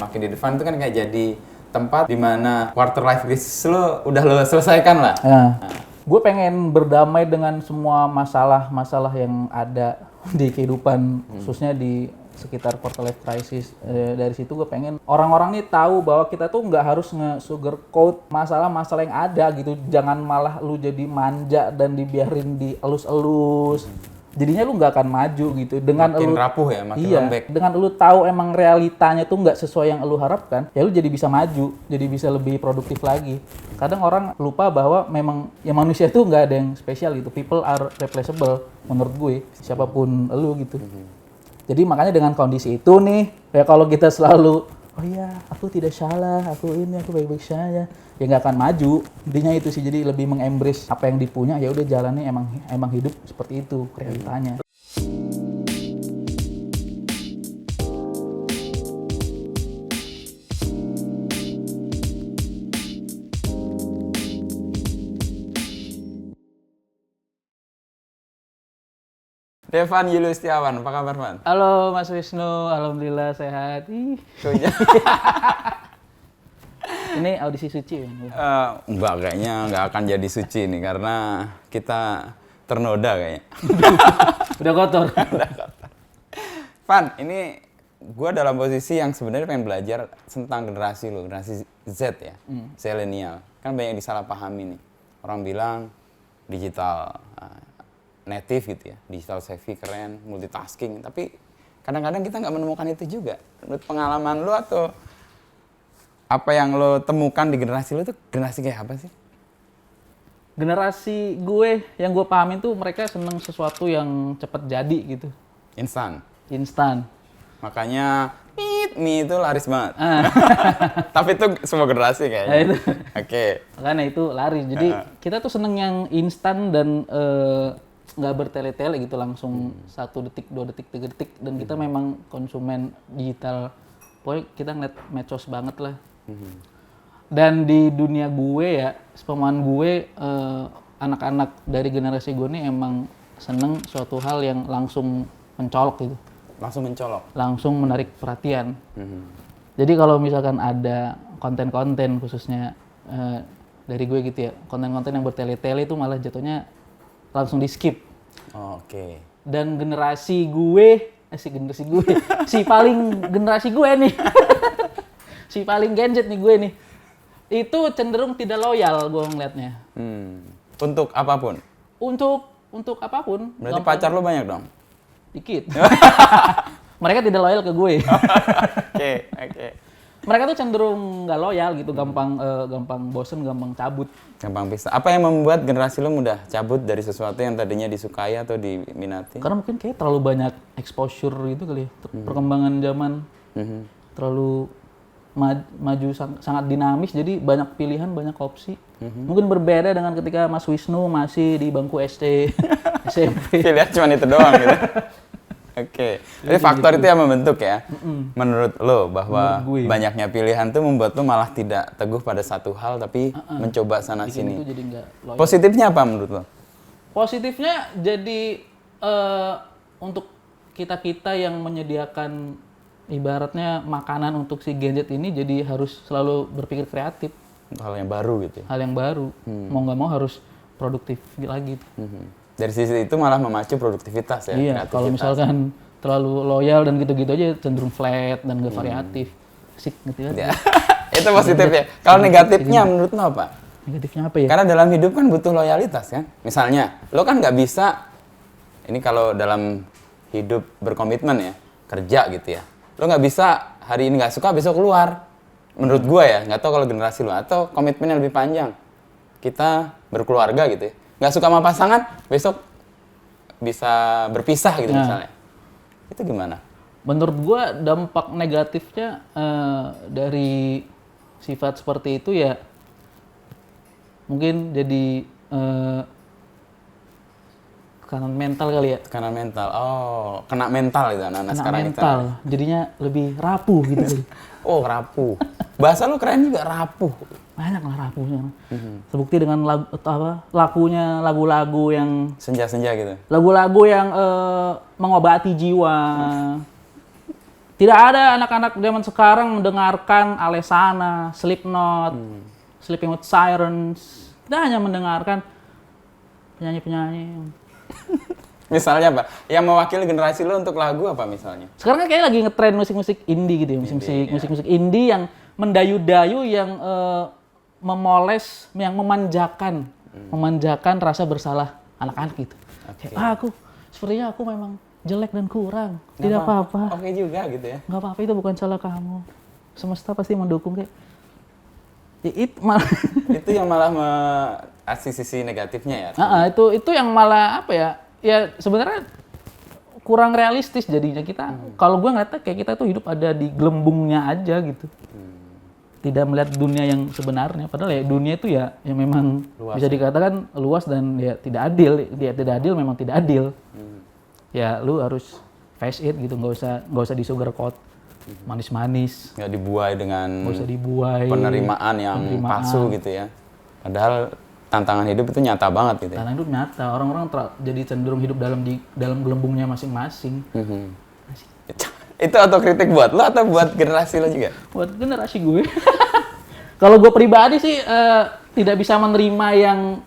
semakin di depan itu kan kayak jadi tempat di mana quarter life crisis lo udah lo selesaikan lah. Gue pengen berdamai dengan semua masalah-masalah yang ada di kehidupan, khususnya di sekitar quarter life crisis. Dari situ gue pengen orang-orang nih tahu bahwa kita tuh nggak harus nge-sugarcoat masalah-masalah yang ada gitu. Jangan malah lu jadi manja dan dibiarin dielus-elus. Jadinya lu nggak akan maju gitu. Dengan Makin lu rapuh ya, makin iya, lembek. dengan lu tahu emang realitanya tuh nggak sesuai yang lu harapkan, ya lu jadi bisa maju, jadi bisa lebih produktif lagi. Kadang orang lupa bahwa memang ya manusia tuh nggak ada yang spesial gitu. People are replaceable menurut gue, siapapun lu gitu. Jadi makanya dengan kondisi itu nih, ya kalau kita selalu oh iya, aku tidak salah, aku ini, aku baik-baik saja, ya nggak akan maju. Intinya itu sih, jadi lebih mengembrace apa yang dipunya, ya udah jalannya emang hidup seperti itu realitanya. Devan Julius Setiawan, apa kabar, Man? Halo Mas Wisnu, alhamdulillah sehat. Ih. Ini audisi suci ya? Enggak, kayaknya nggak akan jadi suci nih karena kita ternoda kayaknya. Udah kotor. Van, ini gue dalam posisi yang sebenarnya pengen belajar tentang generasi lo, generasi Z ya, Zillennial. Kan banyak yang disalahpahami nih. Orang bilang digital native gitu ya, digital savvy, keren, multitasking. Tapi kadang-kadang kita nggak menemukan itu juga. Menurut pengalaman lo atau apa yang lo temukan di generasi lo tuh generasi kayak apa sih? Generasi gue, yang gue pahamin tuh mereka seneng sesuatu yang cepet jadi gitu. Instan. Makanya mie itu laris banget. Tapi itu semua generasi kayaknya. Oke. Makanya itu laris. Jadi kita tuh seneng yang instan dan nggak bertele-tele gitu, langsung 1 detik, 2 detik, 3 detik. Dan kita memang konsumen digital. Pokoknya kita ngeliat medsos banget lah. Dan di dunia gue ya, sepemahaman gue, anak-anak dari generasi gue nih emang seneng suatu hal yang langsung mencolok gitu. Langsung menarik perhatian. Jadi kalau misalkan ada konten-konten khususnya dari gue gitu ya, konten-konten yang bertele-tele itu malah jatuhnya langsung di skip. Oke. Dan generasi gue, si paling generasi gue nih, si paling Gen Z nih gue nih, itu cenderung tidak loyal gue ngeliatnya. Untuk apapun? Untuk apapun. Berarti pacar lo banyak dong? Dikit. Mereka tidak loyal ke gue. Oke. Mereka tuh cenderung nggak loyal gitu, gampang bosen, gampang cabut. Gampang pisah. Apa yang membuat generasi lo mudah cabut dari sesuatu yang tadinya disukai atau diminati? Karena mungkin kayak terlalu banyak exposure gitu kali ya, perkembangan zaman terlalu maju sangat dinamis, jadi banyak pilihan, banyak opsi. Mungkin berbeda dengan ketika Mas Wisnu masih di bangku SD, SMP. Pilihan cuma itu doang gitu. Oke. Jadi faktor itu yang membentuk ya. Menurut lo bahwa banyaknya pilihan tuh membuat lo malah tidak teguh pada satu hal tapi mencoba sana sini. Itu jadi nggak loyal. Positifnya apa menurut lo? Positifnya jadi untuk kita yang menyediakan ibaratnya makanan untuk si Gen Z ini, jadi harus selalu berpikir kreatif. Hal yang baru gitu ya? Hal yang baru. Mau nggak mau harus produktif lagi. Dari sisi itu malah memacu produktivitas ya? Iya, kalau misalkan terlalu loyal dan gitu-gitu aja cenderung flat dan gak variatif. Asik gitu ya. Itu positif ya? Kalau negatifnya menurut lo apa? Negatifnya apa ya? Karena dalam hidup kan butuh loyalitas kan? Misalnya, lo kan nggak bisa, ini kalau dalam hidup berkomitmen ya, kerja gitu ya. Lo nggak bisa hari ini nggak suka, besok keluar. Menurut gue ya, nggak tahu kalau generasi lo, atau komitmennya lebih panjang. Kita berkeluarga gitu ya. Nggak suka sama pasangan, besok bisa berpisah gitu misalnya. Itu gimana? Menurut gue dampak negatifnya dari sifat seperti itu ya mungkin jadi tekanan mental kali ya. Tekanan mental, oh kena mental gitu anak-anak sekarang itu. Mental, jadinya lebih rapuh gitu. Oh rapuh, bahasa lu keren juga, rapuh. Banyak lah rapuhnya. Terbukti dengan lagunya lagu-lagu yang senja-senja gitu. Lagu-lagu yang mengobati jiwa. Tidak ada anak-anak zaman sekarang mendengarkan Alesana, Slipknot, Sleeping with Sirens. Kita hanya mendengarkan penyanyi-penyanyi. Misalnya apa? Yang mewakili generasi lo untuk lagu apa misalnya? Sekarang kan kayak lagi ngetren musik-musik indie gitu ya, musik-musik indie yang mendayu-dayu, yang memoles, yang memanjakan rasa bersalah anak-anak gitu. Okay. Kayak, sepertinya aku memang jelek dan kurang. Tidak apa-apa. Oke juga gitu ya. Nggak apa-apa, itu bukan salah kamu. Semesta pasti mendukung kayak. Itu yang malah asih sisi negatifnya ya. Itu yang malah apa ya? Ya sebenarnya kurang realistis jadinya kita. Kalau gue ngeliatnya kayak kita tuh hidup ada di gelembungnya aja gitu. Tidak melihat dunia yang sebenarnya. Padahal ya dunia itu ya memang luas, bisa dikatakan luas dan ya tidak adil. Dia tidak adil, memang tidak adil. Ya lu harus face it gitu, nggak usah disugarcoat, manis-manis. Nggak dibuai dengan penerimaan yang palsu gitu ya. Padahal tantangan hidup itu nyata banget gitu ya. Tantangan hidup nyata, orang-orang jadi cenderung hidup dalam gelembungnya masing-masing. Itu otokritik buat lo atau buat generasi lo juga? Buat generasi gue. Kalau gue pribadi sih tidak bisa menerima yang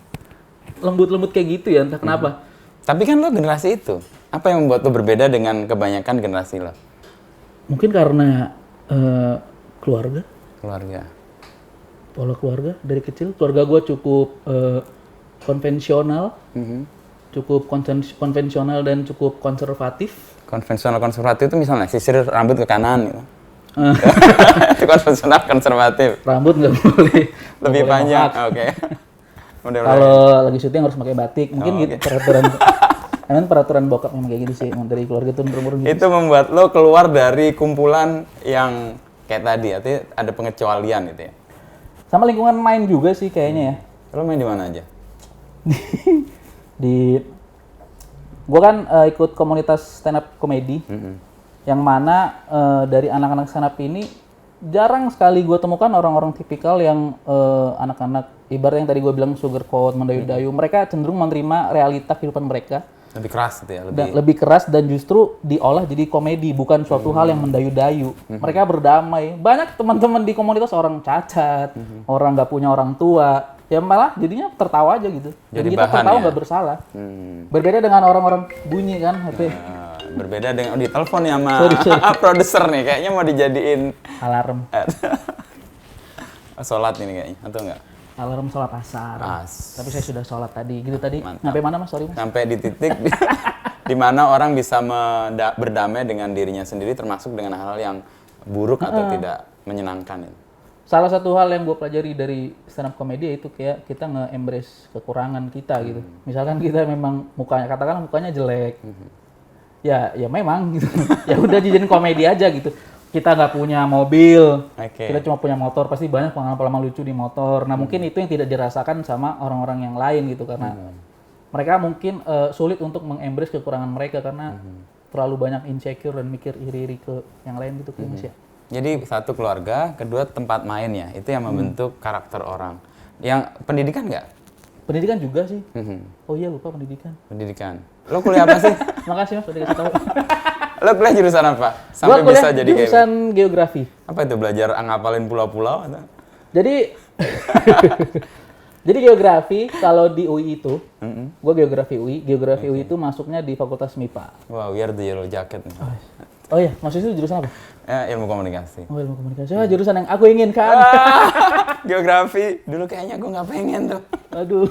lembut-lembut kayak gitu ya, entah kenapa. Tapi kan lo generasi itu. Apa yang membuat lo berbeda dengan kebanyakan generasi lo? Mungkin karena keluarga. Pola keluarga dari kecil. Keluarga gue cukup konvensional. Cukup konvensional dan cukup konservatif. Konvensional-konservatif itu misalnya sisir rambut ke kanan gitu. Itu konvensional konservatif. Rambut nggak boleh. Lebih panjang, oke. Kalau lagi syuting harus pakai batik. Mungkin gitu peraturan bokap memang kayak gitu sih. Dari keluarga tuh turun-turun gitu. Itu membuat lo keluar dari kumpulan yang kayak tadi, artinya ada pengecualian gitu ya. Sama lingkungan main juga sih kayaknya ya. Lo main di mana aja? Gue kan ikut komunitas stand up comedy, yang mana dari anak-anak stand up ini jarang sekali gue temukan orang-orang tipikal yang anak-anak ibarat yang tadi gue bilang sugarcoat, mendayu-dayu. Mereka cenderung menerima realita kehidupan mereka. Lebih keras gitu ya? Lebih keras dan justru diolah jadi komedi, bukan suatu hal yang mendayu-dayu. Mereka berdamai. Banyak teman-teman di komunitas orang cacat, orang nggak punya orang tua. Ya malah jadinya tertawa aja gitu. Jadi kita tertawa nggak bersalah. Berbeda dengan orang-orang bunyi kan HP. Berbeda dengan di telepon ya sama produser nih, kayaknya mau dijadiin alarm. Sholat ini kayaknya, atau enggak? Alarm sholat asar. Tapi saya sudah sholat tadi. Gitu tadi. Sampai mana mas? Sorry mas. Sampai di titik di mana orang bisa berdamai dengan dirinya sendiri, termasuk dengan hal yang buruk atau tidak menyenangkan itu. Salah satu hal yang gue pelajari dari stand up comedy itu kayak kita nge-embrace kekurangan kita gitu. Misalkan kita memang katakanlah mukanya jelek. Ya memang gitu. Ya udah dijadiin komedi aja gitu. Kita nggak punya mobil, kita cuma punya motor, pasti banyak pengalaman lucu di motor. Nah mungkin itu yang tidak dirasakan sama orang-orang yang lain gitu, karena mereka mungkin sulit untuk mengembrace kekurangan mereka karena terlalu banyak insecure dan mikir iri-iri ke yang lain gitu Mas ya. Jadi satu keluarga, kedua tempat main ya, itu yang membentuk karakter orang. Yang pendidikan nggak? Pendidikan juga sih. Oh iya lupa pendidikan. Pendidikan. Lo kuliah apa sih? Makasih mas udah kasih tahu. Lo kuliah jurusan apa? Sampai Gua bisa jadi jurusan geografi. Apa itu, belajar ngapalin pulau-pulau atau? Jadi jadi geografi kalau di UI itu, gue geografi UI itu masuknya di Fakultas MIPA. Wow, we are the yellow jacket. Oh iya, maksudnya itu jurusan apa? Ilmu komunikasi. Oh, ilmu komunikasi. Jurusan yang aku inginkan. Geografi. Dulu kayaknya gue nggak pengen tuh. Aduh.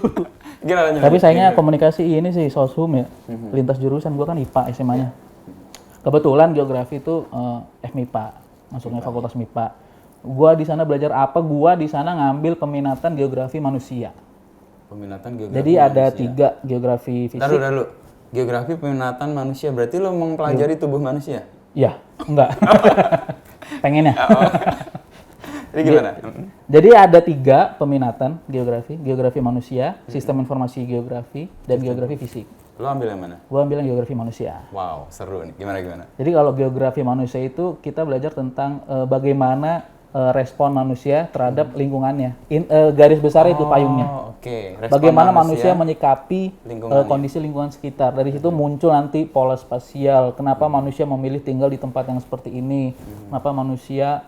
Gila, tapi sayangnya komunikasi ini sih, soshum ya. Lintas jurusan, gue kan IPA SMA-nya. Kebetulan geografi itu FMIPA, masuknya Fakultas MIPA. Gua di sana belajar apa? Gua di sana ngambil peminatan geografi manusia. Peminatan geografi. Jadi ada 3 geografi fisik. Lalu. Geografi peminatan manusia. Berarti lo mempelajari tubuh manusia? Iya, enggak. Pengen ya? Jadi gimana? Jadi ada 3 peminatan geografi manusia, sistem informasi geografi, dan geografi fisik. Lo ambil yang mana? Gua ambil yang geografi manusia. Wow, seru nih. Gimana? Jadi kalau geografi manusia itu kita belajar tentang bagaimana respon manusia terhadap lingkungannya. Garis besar itu payungnya. Oke. Respon Bagaimana manusia menyikapi lingkungannya. kondisi lingkungan sekitar. Dari situ muncul nanti pola spasial. Kenapa manusia memilih tinggal di tempat yang seperti ini? Kenapa manusia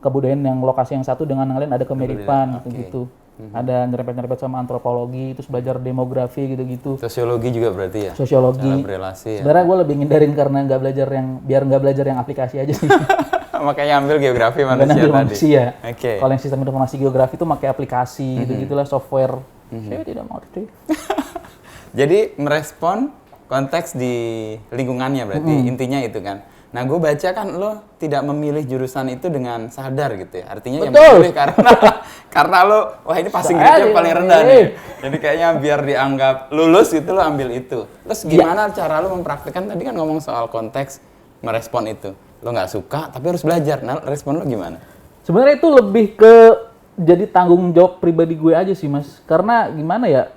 kebudayaan yang lokasi yang satu dengan yang lain ada kemiripan gitu. Ada nyerempet-nyerempet sama antropologi, terus belajar demografi gitu-gitu. Sosiologi juga berarti ya? Sosiologi. Cara berelasi ya? Sebenarnya gue lebih ngindarin karena biar nggak belajar yang aplikasi aja sih. Makanya ambil geografi manusia Ambil tadi? manusia. Oke. Kalau yang sistem informasi geografi itu pakai aplikasi gitu-gitulah, software. Saya tidak mengerti. Jadi merespon konteks di lingkungannya berarti intinya itu kan. Nah, gue baca kan lo tidak memilih jurusan itu dengan sadar gitu ya. Artinya yang memilih karena lo, wah ini passing grade-nya paling rendah nih. Jadi kayaknya biar dianggap lulus gitu lo ambil itu. Terus gimana cara lo mempraktikkan, tadi kan ngomong soal konteks merespon itu. Lo nggak suka tapi harus belajar. Nah, respon lo gimana? Sebenarnya itu lebih ke jadi tanggung jawab pribadi gue aja sih, Mas. Karena gimana ya,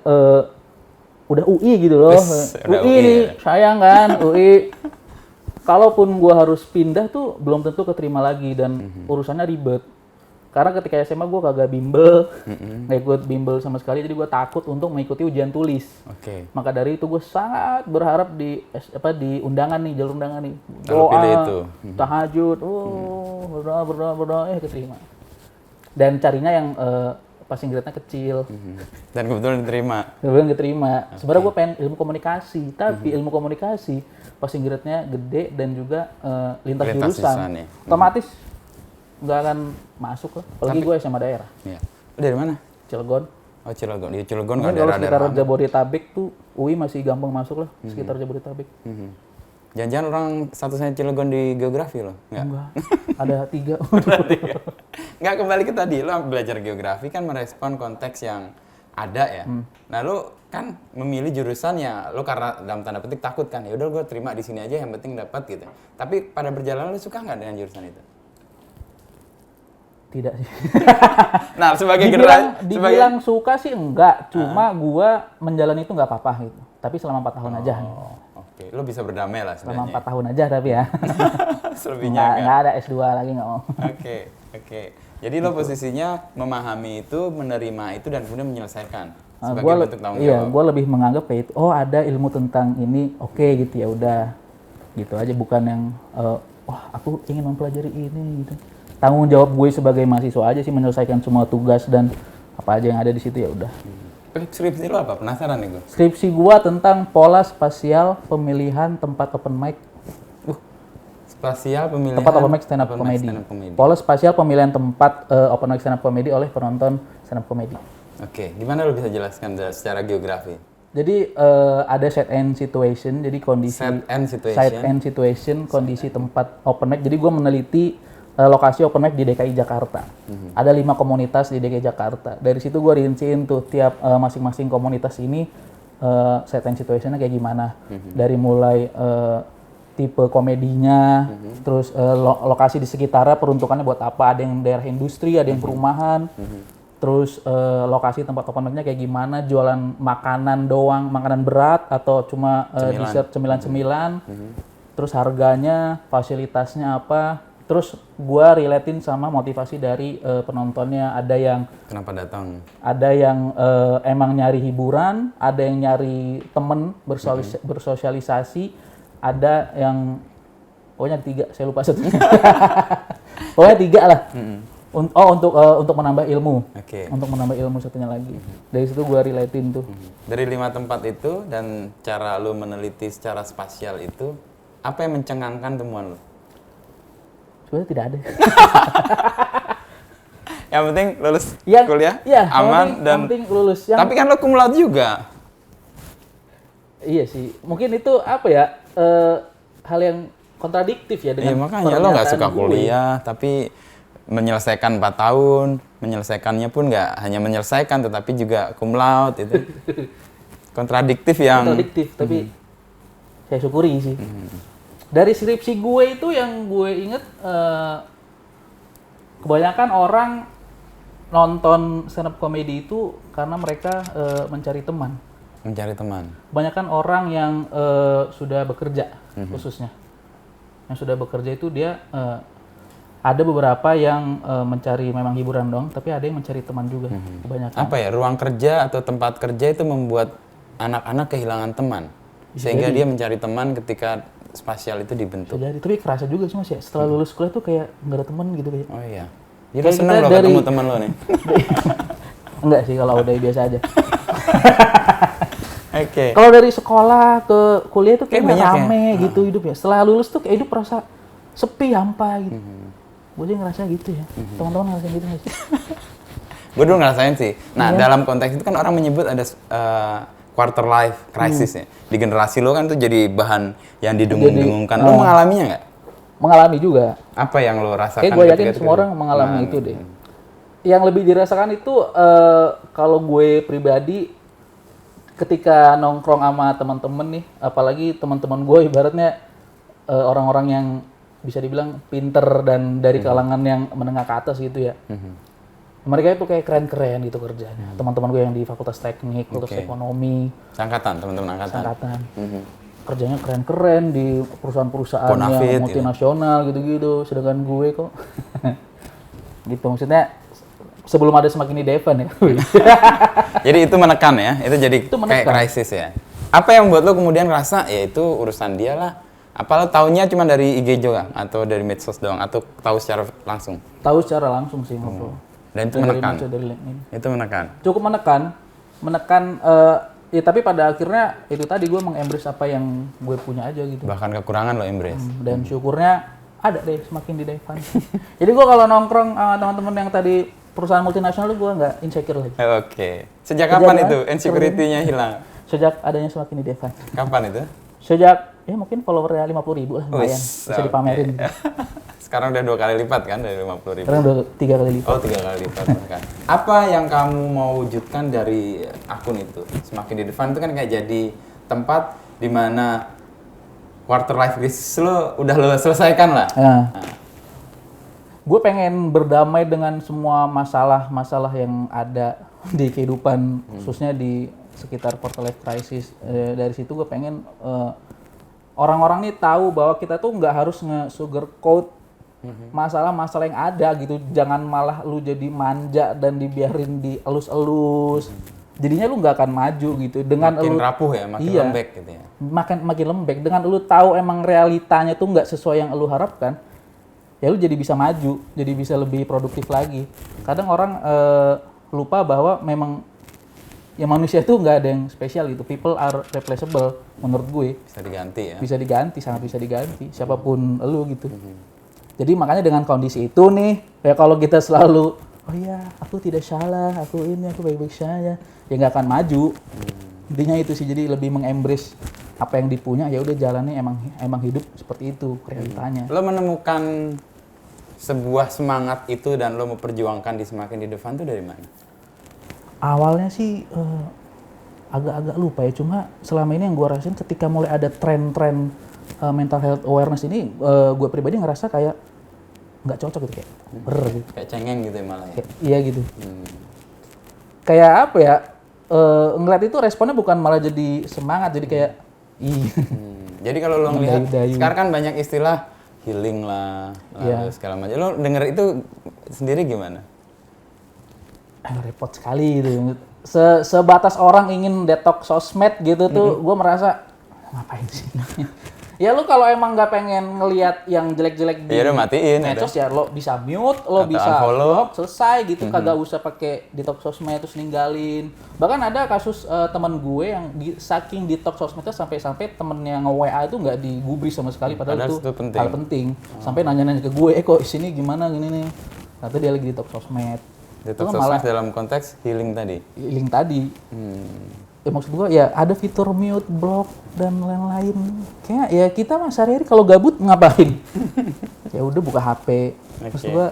udah UI gitu loh. Udah UI nih, sayang kan, UI. Kalaupun gue harus pindah tuh belum tentu keterima lagi dan urusannya ribet. Karena ketika SMA gue kagak bimbel, nggak ikut bimbel sama sekali, jadi gue takut untuk mengikuti ujian tulis. Oke. Maka dari itu gue sangat berharap di undangan nih, jalur undangan nih. Lalu pilih itu. Tahajud, berdoa, keterima. Dan carinya yang passing grade-nya kecil. Dan kebetulan diterima. Kebetulan keterima. Sebenarnya gue pengen ilmu komunikasi, tapi ilmu komunikasi passing grade-nya gede dan juga lintas jurusan. Ya. Otomatis nggak akan masuk lah. Apalagi gue SMA daerah. Iya. Lo dari mana? Cilegon. Oh, Cilegon. Di Cilegon Mungkin nggak kalau daerah-daerah. sekitar Jabodetabek tuh UI masih gampang masuk lah, sekitar Jabodetabek. Jangan-jangan orang satu-satunya Cilegon di geografi lo? Enggak. Ada 3. Nggak, kembali ke tadi, lo belajar geografi kan merespon konteks yang ada ya. Nah, lo kan memilih jurusan ya, lo karena dalam tanda petik takut kan, ya udah gue terima di sini aja yang penting dapat gitu. Tapi pada perjalanan lo suka nggak dengan jurusan itu? Tidak sih. Nah, sebagai dibilang suka sih enggak, cuma gua menjalani itu enggak apa-apa gitu. Tapi selama 4 tahun aja. Oke, lo bisa berdamai lah Selama sebenarnya. 4 tahun aja tapi ya. Selebihnya Enggak ada S2 lagi enggak mau. Oke. Jadi lo posisinya memahami itu, menerima itu, dan kemudian menyelesaikan sebagai Gua bentuk tanggung iya, jawab. gua lebih menganggap kayak itu, oh ada ilmu tentang ini, oke gitu ya udah. Gitu aja, bukan yang wah aku ingin mempelajari ini gitu. Tanggung jawab gue sebagai mahasiswa aja sih menyelesaikan semua tugas dan apa aja yang ada di situ ya udah. Skripsi lo apa? Penasaran nih gue. Skripsi gua tentang pola spasial pemilihan tempat open mic. Spasial pemilihan Tempat open mic stand up comedy. Pola spasial pemilihan tempat open mic stand up comedy oleh penonton stand up comedy. Oke, gimana lo bisa jelaskan secara geografi? Jadi ada set and situation, jadi kondisi Set and situation. side and situation, kondisi tempat open mic. Jadi gua meneliti lokasi open mic di DKI Jakarta. Ada 5 komunitas di DKI Jakarta. Dari situ gue rinciin tuh tiap masing-masing komunitas ini set and situation-nya kayak gimana. Dari mulai tipe komedinya, terus lokasi di sekitarnya peruntukannya buat apa. Ada yang daerah industri, ada yang perumahan. Terus lokasi tempat open mic-nya kayak gimana, jualan makanan doang, makanan berat atau cuma dessert cemilan-cemilan. Terus harganya, fasilitasnya apa. Terus gue relatein sama motivasi dari penontonnya. Ada yang kenapa datang? Ada yang emang nyari hiburan, ada yang nyari temen bersosialisasi, ada yang pokoknya 3, saya lupa satu. Pokoknya 3 lah. Untuk menambah ilmu. Oke. Untuk menambah ilmu satunya lagi. Dari situ gue relatein tuh. Dari 5 tempat itu dan cara lu meneliti secara spasial itu, apa yang mencengangkan temuan lu? Sebenarnya tidak ada. Yang penting lulus kuliah, yang aman, dan penting lulus. Tapi kan lo cum laude juga. Iya sih, mungkin itu apa ya, hal yang kontradiktif ya dengan makanya lo nggak suka kuliah, tapi menyelesaikan 4 tahun, menyelesaikannya pun nggak hanya menyelesaikan, tetapi juga cum laude itu. Kontradiktif, tapi saya syukuri sih. Dari skripsi gue itu yang gue inget, kebanyakan orang nonton stand up comedy itu karena mereka mencari teman. Mencari teman. Kebanyakan orang yang sudah bekerja khususnya. Yang sudah bekerja itu dia ada beberapa yang mencari memang hiburan dong, tapi ada yang mencari teman juga kebanyakan. Apa ya, ruang kerja atau tempat kerja itu membuat anak-anak kehilangan teman. Sehingga dia mencari teman ketika spasial itu dibentuk. Jadi, tapi kerasa juga sih Mas ya, setelah lulus kuliah tuh kayak nggak ada teman gitu kayak. Oh iya. Jadi lo seneng lo ketemu teman lo nih? Enggak sih, kalau udah biasa aja. Oke. Kalau dari sekolah ke kuliah tuh kayak banyak rame gitu hidupnya. Setelah lulus tuh kayak hidup rasa sepi, hampa gitu. Gue sih ngerasa gitu ya. Teman-teman ngerasain gitu nggak sih? Gue dulu ngerasain sih. Nah, dalam konteks itu kan orang menyebut ada quarter life crisis ya. Di generasi lo kan tuh jadi bahan yang didengung-dengungkan. Lo mengalaminya nggak? Mengalami juga. Apa yang lo rasakan? Kayak gue yakin semua orang mengalami itu deh. Yang lebih dirasakan itu kalau gue pribadi ketika nongkrong sama teman-teman nih, apalagi teman-teman gue ibaratnya orang-orang yang bisa dibilang pinter dan dari kalangan yang menengah ke atas gitu ya. Mereka itu kayak keren-keren gitu kerjanya. Teman-teman gue yang di Fakultas Teknik, Fakultas Ekonomi, angkatan, teman-teman angkatan. Kerjanya keren-keren di perusahaan-perusahaan Bonafit, yang multinasional gitu-gitu. Sedangkan gue kok gitu, maksudnya sebelum ada Semakin di Devan ya. Jadi itu menekan ya, itu jadi kayak menekan. krisis ya. Apa yang buat lo kemudian ngerasa ya itu urusan dia lah. Apa lo taunya cuma dari IG doang atau dari medsos doang atau tahu secara langsung? Tahu secara langsung sih ngobrol. Dan itu menekan. Dari LinkedIn. Itu menekan. Cukup menekan ya tapi pada akhirnya itu tadi gue mengembrace apa yang gue punya aja gitu. Bahkan kekurangan lo embrace. Dan syukurnya ada deh Semakin di Devan. Jadi gue kalau nongkrong sama teman-teman yang tadi perusahaan multinasional gue nggak insecure lagi. Oke. Sejak kapan itu insecurity-nya hilang? Sejak adanya Semakin di Devan. Kapan itu? Sejak ya mungkin followernya 50.000 lah lumayan. Bisa dipamerin. Sekarang udah 2 kali lipat kan dari 50.000? Sekarang udah 3 kali lipat. Oh, 3 kali lipat kan. Apa yang kamu mau wujudkan dari akun itu? Semakin di Devan itu kan kayak jadi tempat di mana quarter life crisis lo udah lo selesaikan lah. Nah. Gue pengen berdamai dengan semua masalah-masalah yang ada di kehidupan, khususnya di sekitar quarter life crisis. Dari situ gue pengen orang-orang nih tahu bahwa kita tuh nggak harus nge-sugarcoat masalah-masalah yang ada gitu. Jangan malah lu jadi manja dan dibiarin dielus-elus. Jadinya lu nggak akan maju gitu. Dengan makin lu rapuh ya, makin lembek gitu ya. Makin lembek. Dengan lu tahu emang realitanya tuh nggak sesuai yang lu harapkan, ya lu jadi bisa maju, jadi bisa lebih produktif lagi. Kadang orang lupa bahwa memang ya manusia itu nggak ada yang spesial gitu. People are replaceable menurut gue. Bisa diganti ya. Bisa diganti, sangat bisa diganti. Siapapun lu gitu. Jadi makanya dengan kondisi itu nih, ya kalau kita selalu, oh iya aku tidak salah, aku ini, aku baik-baik saja, ya nggak akan maju. Intinya itu sih, jadi lebih mengembrace apa yang dipunya, ya udah jalannya emang hidup seperti itu realitanya. Lo menemukan sebuah semangat itu dan lo memperjuangkan di Semakin di Devan itu dari mana? Awalnya sih agak-agak lupa ya, cuma selama ini yang gue rasain ketika mulai ada tren-tren mental health awareness ini, gue pribadi ngerasa kayak nggak cocok gitu, kayak gitu. Kayak cengeng gitu ya malah ya? Iya gitu. Kayak apa ya, ngeliat itu responnya bukan malah jadi semangat, jadi kayak Jadi kalau lo ngelihat, Dayu-dayu. sekarang kan banyak istilah healing lah, lalu segala macam. Lo denger itu sendiri gimana? repot sekali gitu. Sebatas orang ingin detox sosmed gitu tuh, gue merasa ngapain sih? Ya lu kalau emang nggak pengen ngelihat yang jelek-jelek di matiin, medsos ya lo bisa mute, lo atau bisa unfollow. block, selesai gitu. Kagak usah pakai detox sosmed terus ninggalin. Bahkan ada kasus teman gue yang saking detox sosmednya sampai temennya nge-WA itu nggak digubris sama sekali, padahal itu hal penting. Sampai nanya-nanya ke gue, kok sini gimana gini nih. Ternyata dia lagi detox sosmed. Detox sosmed dalam konteks healing tadi? Healing tadi. Maksud gue ya ada fitur mute, block, dan lain-lain. Kayak ya kita mas sehari-hari kalau gabut ngapain? Ya udah buka HP. Maksud gue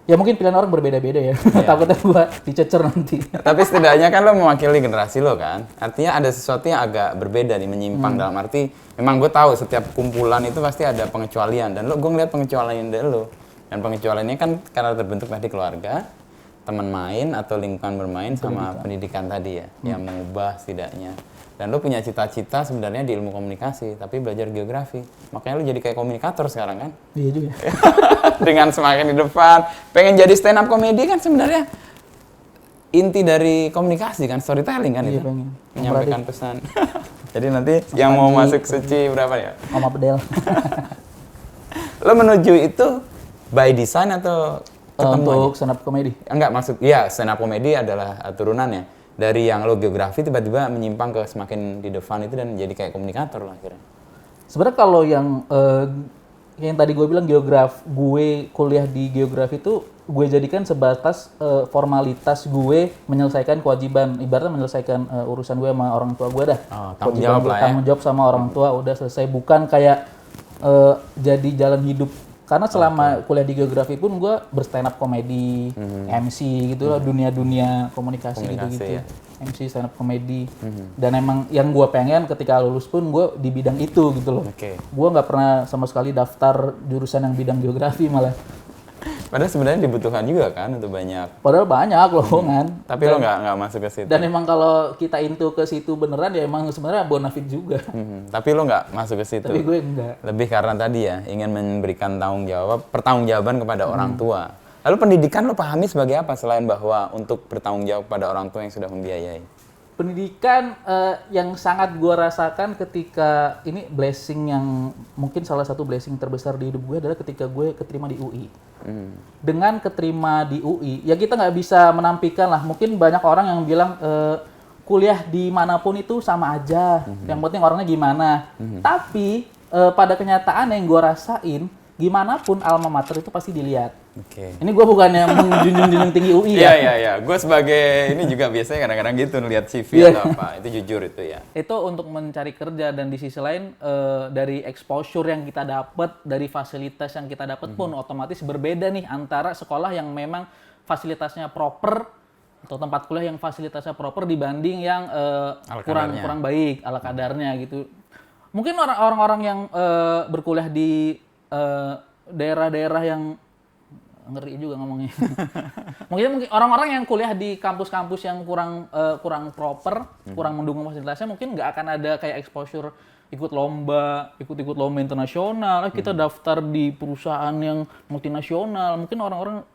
ya mungkin pilihan orang berbeda-beda ya. Takutnya gue dicecer nanti. Tapi setidaknya kan lo mewakili generasi lo kan. Artinya ada sesuatu yang agak berbeda nih, menyimpang dalam arti memang gue tahu setiap kumpulan itu pasti ada pengecualian. Dan gue ngeliat pengecualian dari lo. Dan pengecualiannya kan karena terbentuk tadi keluarga. teman main atau lingkungan bermain sama pendidikan tadi ya, yang mengubah setidaknya. Dan lo punya cita-cita sebenarnya di ilmu komunikasi, tapi belajar geografi. Makanya lo jadi kayak komunikator sekarang kan? Iya juga. Dengan semakin di depan, pengen jadi stand up comedy kan sebenarnya inti dari komunikasi kan, storytelling kan Iya, itu. pengen. Menyampaikan pesan. Jadi nanti yang mau masuk suci berapa ya? Mama Bedel. Lo menuju itu by design atau ketemu Untuk aja? stand up comedy. Enggak, maksud, iya stand up comedy adalah turunannya. Dari yang lo geografi tiba-tiba menyimpang ke semakin di depan itu dan jadi kayak komunikator lah akhirnya. Sebenarnya kalau yang tadi gue bilang gue kuliah di geografi itu gue jadikan sebatas formalitas gue menyelesaikan kewajiban, ibaratnya menyelesaikan urusan gue sama orang tua gue dah. Oh, tanggung Kewajiban jawab gue, lah ya. tanggung jawab sama orang tua udah selesai, bukan kayak jadi jalan hidup. Karena selama kuliah di geografi pun gue berstand up comedy, MC gitu lah, dunia-dunia komunikasi gitu-gitu. ya. MC, stand up comedy. Dan emang yang gue pengen ketika lulus pun gue di bidang itu gitu loh. Oke. Gue nggak pernah sama sekali daftar jurusan yang bidang geografi malah. Padahal sebenarnya dibutuhkan juga kan untuk banyak. Padahal banyak lowongan. Tapi lo nggak masuk ke situ. Dan emang kalau kita into ke situ beneran ya emang sebenarnya bonafit juga. Tapi lo nggak masuk ke situ. Tapi gue enggak. Lebih karena tadi ya ingin memberikan pertanggungjawaban kepada orang tua. Lalu pendidikan lo pahami sebagai apa selain bahwa untuk bertanggung jawab pada orang tua yang sudah membiayai? Pendidikan yang sangat gue rasakan ketika ini blessing yang mungkin salah satu blessing terbesar di hidup gue adalah ketika gue keterima di UI. Dengan keterima di UI, ya kita nggak bisa menampikan lah. Mungkin banyak orang yang bilang kuliah dimanapun itu sama aja. Yang penting orangnya gimana. Tapi pada kenyataan yang gue rasain, gimana pun alma mater itu pasti dilihat. Oke. Ini gue bukannya menjunjung tinggi UI ya. Iya. Gue sebagai ini juga biasanya kadang-kadang gitu ngeliat CV atau apa. Itu jujur itu ya. Itu untuk mencari kerja, dan di sisi lain dari exposure yang kita dapat, dari fasilitas yang kita dapat pun otomatis berbeda nih antara sekolah yang memang fasilitasnya proper atau tempat kuliah yang fasilitasnya proper dibanding yang kurang baik ala kadarnya gitu. Mungkin orang-orang yang berkuliah di daerah-daerah yang ngeri juga ngomongnya. mungkin orang-orang yang kuliah di kampus-kampus yang kurang proper, kurang mendukung fasilitasnya, mungkin nggak akan ada kayak exposure ikut lomba internasional, kita daftar di perusahaan yang multinasional. Mungkin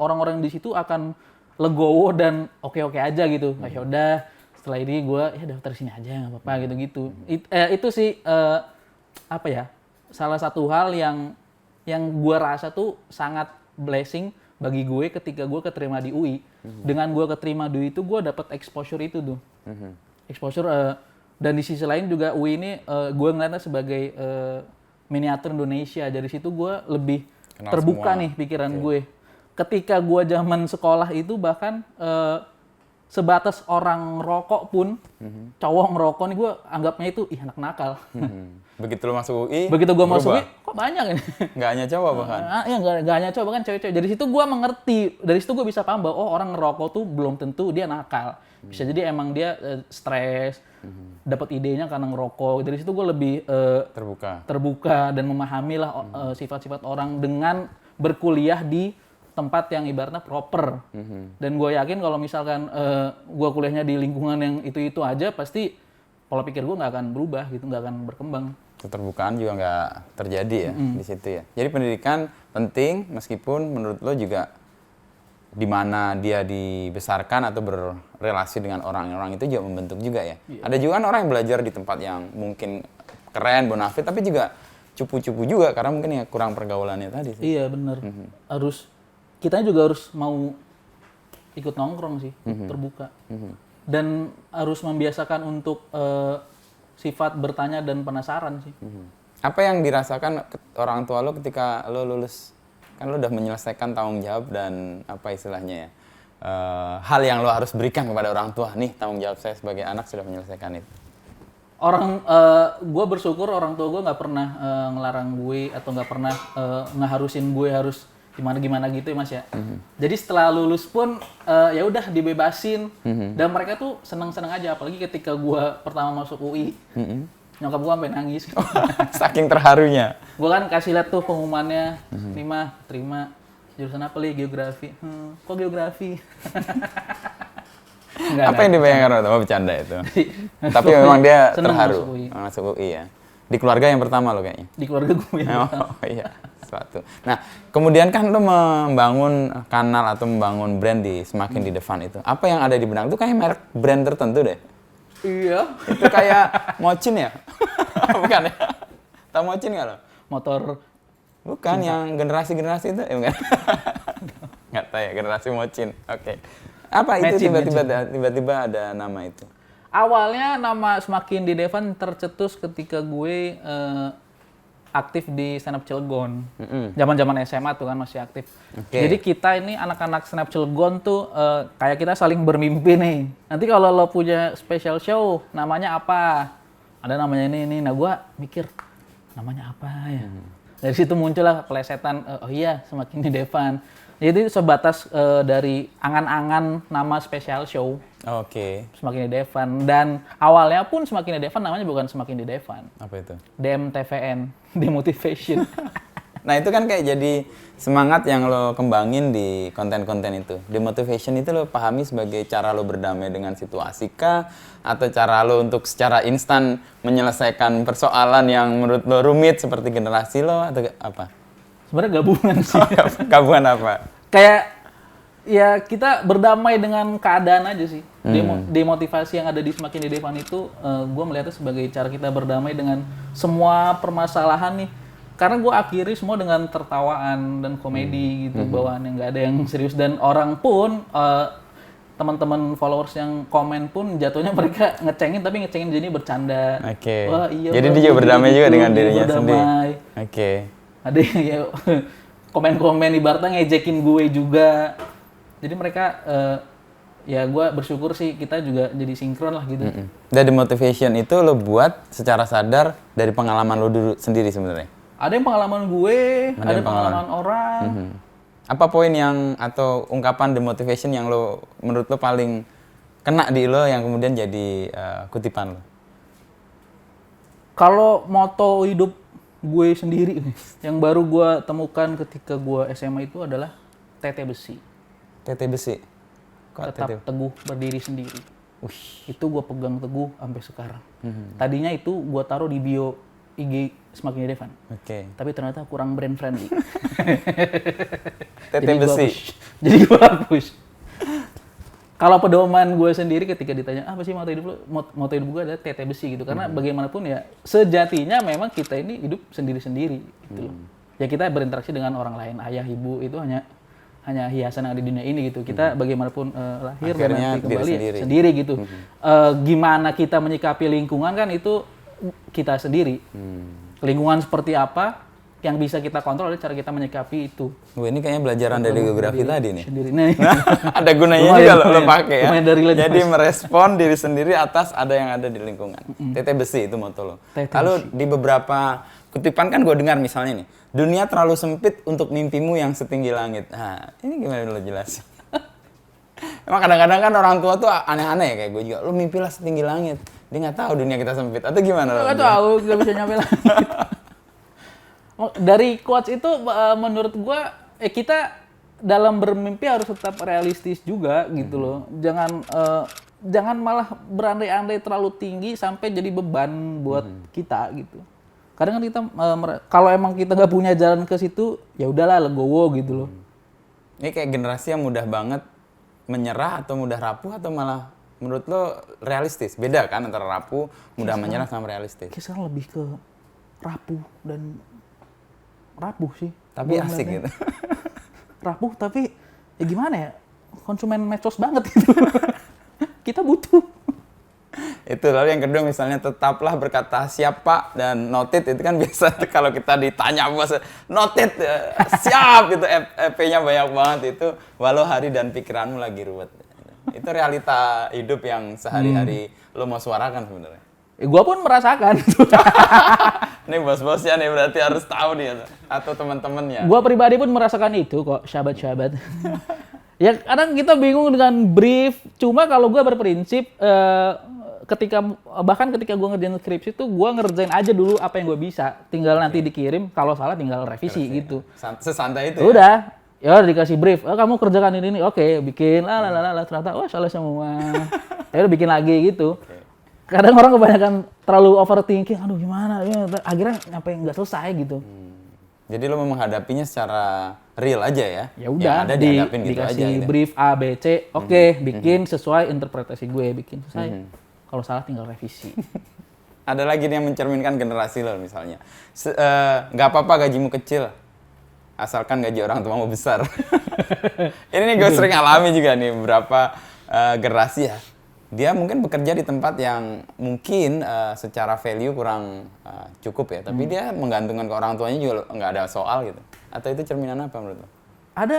orang-orang di situ akan legowo dan oke-oke aja gitu. Nah, ya udah, setelah ini gue ya daftar sini aja nggak apa-apa gitu-gitu. Itu sih apa ya? Salah satu hal yang gue rasa tuh sangat blessing bagi gue ketika gue keterima di UI. Dengan gue keterima di UI itu gue dapat exposure itu tuh. Exposure dan di sisi lain juga UI ini gue ngeliatnya sebagai miniatur Indonesia. Dari situ gue lebih kenal terbuka semua. nih pikiran gue. Ketika gue zaman sekolah itu bahkan sebatas orang rokok pun, cowok ngerokok nih gue anggapnya itu anak nakal. Begitu lo masuk UI, Begitu gue masuk UI, berubah. kok banyak ini? Nggak hanya cowok bahkan. Iya, nggak hanya cowok, bahkan cewek-cewek. Dari situ gue mengerti, dari situ gue bisa paham bahwa orang ngerokok tuh belum tentu dia nakal. Bisa jadi emang dia stres, dapat idenya karena ngerokok. Dari situ gue lebih terbuka dan memahami lah sifat-sifat orang dengan berkuliah di tempat yang ibaratnya proper. Dan gue yakin kalau misalkan gue kuliahnya di lingkungan yang itu-itu aja, pasti pola pikir gue nggak akan berubah gitu, nggak akan berkembang. Keterbukaan juga nggak terjadi ya di situ ya. Jadi pendidikan penting meskipun menurut lo juga di mana dia dibesarkan atau berrelasi dengan orang-orang itu juga membentuk juga ya. Ada juga kan orang yang belajar di tempat yang mungkin keren, bonafit, tapi juga cupu-cupu juga karena mungkin ya kurang pergaulannya tadi sih. Iya benar. Kita juga harus mau ikut nongkrong sih, terbuka. Dan harus membiasakan untuk sifat bertanya dan penasaran sih. Apa yang dirasakan orang tua lo ketika lo lulus? Kan lo udah menyelesaikan tanggung jawab dan apa istilahnya ya, hal yang lo harus berikan kepada orang tua. Nih tanggung jawab saya sebagai anak sudah menyelesaikan itu. Gue bersyukur orang tua gue nggak pernah ngelarang gue atau nggak pernah ngeharusin gue harus gimana gitu ya Mas ya. Jadi setelah lulus pun ya udah dibebasin dan mereka tuh seneng-seneng aja, apalagi ketika gue pertama masuk UI. Nyokap gue sampai nangis. Saking terharunya. Gue kan kasih lihat tuh pengumumannya, terima. Jurusan apa li? Geografi. Kok geografi? Apa yang dibayangkan waktu bercanda itu? Tapi memang dia Seneng terharu. masuk UI. Masuk UI ya. Di keluarga yang pertama lo kayaknya. Di keluarga gue ya. Oh iya, sesuatu. Nah, kemudian kan lo membangun kanal atau membangun brand di Semakin di Depan itu. Apa yang ada di benak itu kayak merek brand tertentu deh. Iya. Itu kayak Mocin ya? Bukan ya? Tahu Mocin nggak lo? Motor Bukan, yang generasi-generasi itu? Bukan. Nggak tahu ya, generasi Mocin. Oke. Apa itu tiba-tiba ada nama itu? awalnya nama Semakin di Devan tercetus ketika gue aktif di stand up Cilegon. Zaman-zaman SMA tuh kan masih aktif. Jadi kita ini anak-anak stand up Cilegon tuh kayak kita saling bermimpi nih. Nanti kalau lo punya special show, namanya apa? Ada namanya ini. Nah gue mikir, namanya apa ya? Dari situ muncullah pelesetan, oh iya Semakin di Devan. Jadi sebatas dari angan-angan nama special show. Semakin di Devan. Dan awalnya pun Semakin di Devan namanya bukan Semakin di Devan. Apa itu? DMTVN, Demotivation. Nah itu kan kayak jadi semangat yang lo kembangin di konten-konten itu. Demotivation itu lo pahami sebagai cara lo berdamai dengan situasi kah? Atau cara lo untuk secara instan menyelesaikan persoalan yang menurut lo rumit seperti generasi lo atau apa? Sebenarnya gabungan sih. Gabungan apa? Kayak ya kita berdamai dengan keadaan aja sih. Demotivasi yang ada di Semakin di Devan itu gue melihatnya sebagai cara kita berdamai dengan semua permasalahan nih. Karena gue akhiri semua dengan tertawaan dan komedi gitu, bawaan yang nggak ada yang serius. Dan orang pun, teman-teman followers yang komen pun jatuhnya mereka ngecengin, tapi ngecengin jadi bercanda. Wah, iya, jadi dia juga berdamai juga dengan dirinya sendiri. Ada yang ya, komen-komen ibaratnya ngejekin gue juga. Jadi mereka, ya gue bersyukur sih kita juga jadi sinkron lah gitu. Dan motivation itu lo buat secara sadar dari pengalaman lo dulu sendiri sebenarnya? Ada yang pengalaman gue, ada pengalaman orang. Apa poin yang atau ungkapan demotivation yang lo menurut lo paling kena di lo yang kemudian jadi kutipan lo? Kalau moto hidup gue sendiri yang baru gue temukan ketika gue SMA itu adalah TT besi. TT besi? Tetap teguh berdiri sendiri. Itu gue pegang teguh sampai sekarang. Tadinya itu gue taruh di bio IG Semakin di Devan. Tapi ternyata kurang brand friendly. TT besi? Jadi gue hapus. Kalau pedoman gue sendiri ketika ditanya, apa sih moto hidup lo? Moto hidup gue adalah TT besi gitu. Karena bagaimanapun ya, sejatinya memang kita ini hidup sendiri-sendiri gitu loh. Ya kita berinteraksi dengan orang lain, ayah, ibu itu hanya hiasan yang ada di dunia ini gitu. Kita bagaimanapun lahir dan nanti kembali sendiri gitu. Gimana kita menyikapi lingkungan kan itu kita sendiri. Lingkungan seperti apa yang bisa kita kontrol adalah cara kita menyikapi itu. Ini kayaknya belajaran dari geografi tadi nih. Nah, ada gunanya juga lo pakai ya. Jadi merespon diri sendiri atas ada yang ada di lingkungan. TT besi itu moto lo. Lalu di beberapa kutipan kan gue dengar misalnya nih, dunia terlalu sempit untuk mimpimu yang setinggi langit. Nah, ini gimana lo jelasin? Emang kadang-kadang kan orang tua tuh aneh-aneh ya kayak gue juga. Lo mimpilah setinggi langit. Dia nggak tahu dunia kita sempit atau gimana? Nggak tahu, nggak bisa nyampe langit. Dari quotes itu menurut gue kita dalam bermimpi harus tetap realistis juga gitu loh. Jangan malah berandai-andai terlalu tinggi sampai jadi beban buat kita gitu. Kadang kan kita kalau emang kita nggak punya jalan ke situ ya udahlah legowo gitu loh. Ini kayak generasi yang mudah banget menyerah atau mudah rapuh atau malah menurut lo realistis? Beda kan antara rapuh, mudah menyerah sama realistis? Sekarang lebih ke rapuh dan rapuh sih. Tapi asik gitu. Rapuh tapi ya gimana ya? Konsumen medsos banget gitu. Kita butuh. Itu lalu yang kedua misalnya tetaplah berkata siapa dan noted itu kan biasa tuh kalau kita ditanya bos noted siap gitu EP-nya banyak banget itu walau hari dan pikiranmu lagi ruwet. Itu realita hidup yang sehari-hari lo mau suarakan sebenarnya. Gua pun merasakan. Nih bos-bosnya nih berarti harus tahu dia atau teman-temannya. Gua pribadi pun merasakan itu kok, sahabat-sahabat. Ya kadang kita bingung dengan brief. Cuma kalau gua berprinsip ketika gua ngerjain skripsi itu gua ngerjain aja dulu apa yang gua bisa. Tinggal nanti dikirim, kalau salah tinggal revisi gitu. Sesantai itu. Udah. ya udah dikasih brief, kamu kerjakan ini, oke, bikin, ternyata, salah semua. Ya udah bikin lagi gitu. Kadang orang kebanyakan terlalu overthinking, aduh gimana, ya, akhirnya sampai nggak selesai gitu. Jadi lo mau menghadapinya secara real aja ya? Ya udah, dihadapin gitu dikasih aja gitu. brief A, B, C, oke, bikin sesuai interpretasi gue, bikin selesai. Kalau salah tinggal revisi. Ada lagi nih yang mencerminkan generasi lo misalnya. Nggak apa-apa gajimu kecil, asalkan gaji orang tuamu besar. Ini nih gue sering alami juga nih beberapa generasi ya. Dia mungkin bekerja di tempat yang mungkin secara value kurang cukup ya, tapi dia menggantungkan ke orang tuanya juga nggak ada soal gitu. Atau itu cerminan apa menurut lo? Ada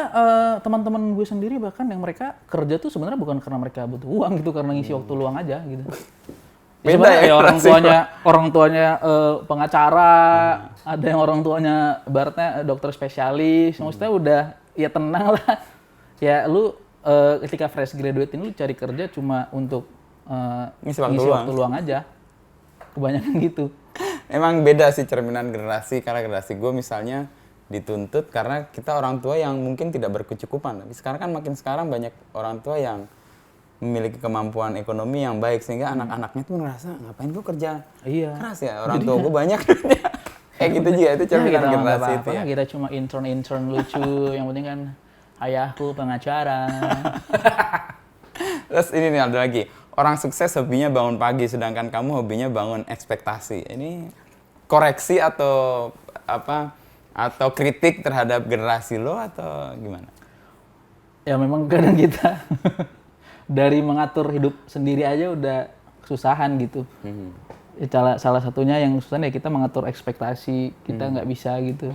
teman-teman gue sendiri bahkan yang mereka kerja tuh sebenarnya bukan karena mereka butuh uang gitu, karena ngisi waktu luang aja gitu. Beda ya, orang tuanya pengacara, ada yang orang tuanya ibaratnya dokter spesialis, maksudnya udah ya tenang lah. Ya lu ketika fresh graduate ini lu cari kerja cuma untuk ngisi waktu luang aja. Kebanyakan gitu. Emang beda sih cerminan generasi, karena generasi gue misalnya dituntut karena kita orang tua yang mungkin tidak berkecukupan. Tapi sekarang kan makin sekarang banyak orang tua yang memiliki kemampuan ekonomi yang baik sehingga anak-anaknya tuh ngerasa ngapain gue kerja keras ya, orang tua gue banyak. Kayak gitu juga, itu cerminan generasi itu ya. Kita cuma intern lucu, yang penting kan ayahku pengacara. Terus ini nih ada lagi, orang sukses hobinya bangun pagi sedangkan kamu hobinya bangun ekspektasi. Ini koreksi atau apa? Atau kritik terhadap generasi lo atau gimana? Ya memang kadang kita dari mengatur hidup sendiri aja udah kesusahan gitu. Salah satunya yang susah ya kita mengatur ekspektasi, kita nggak bisa gitu.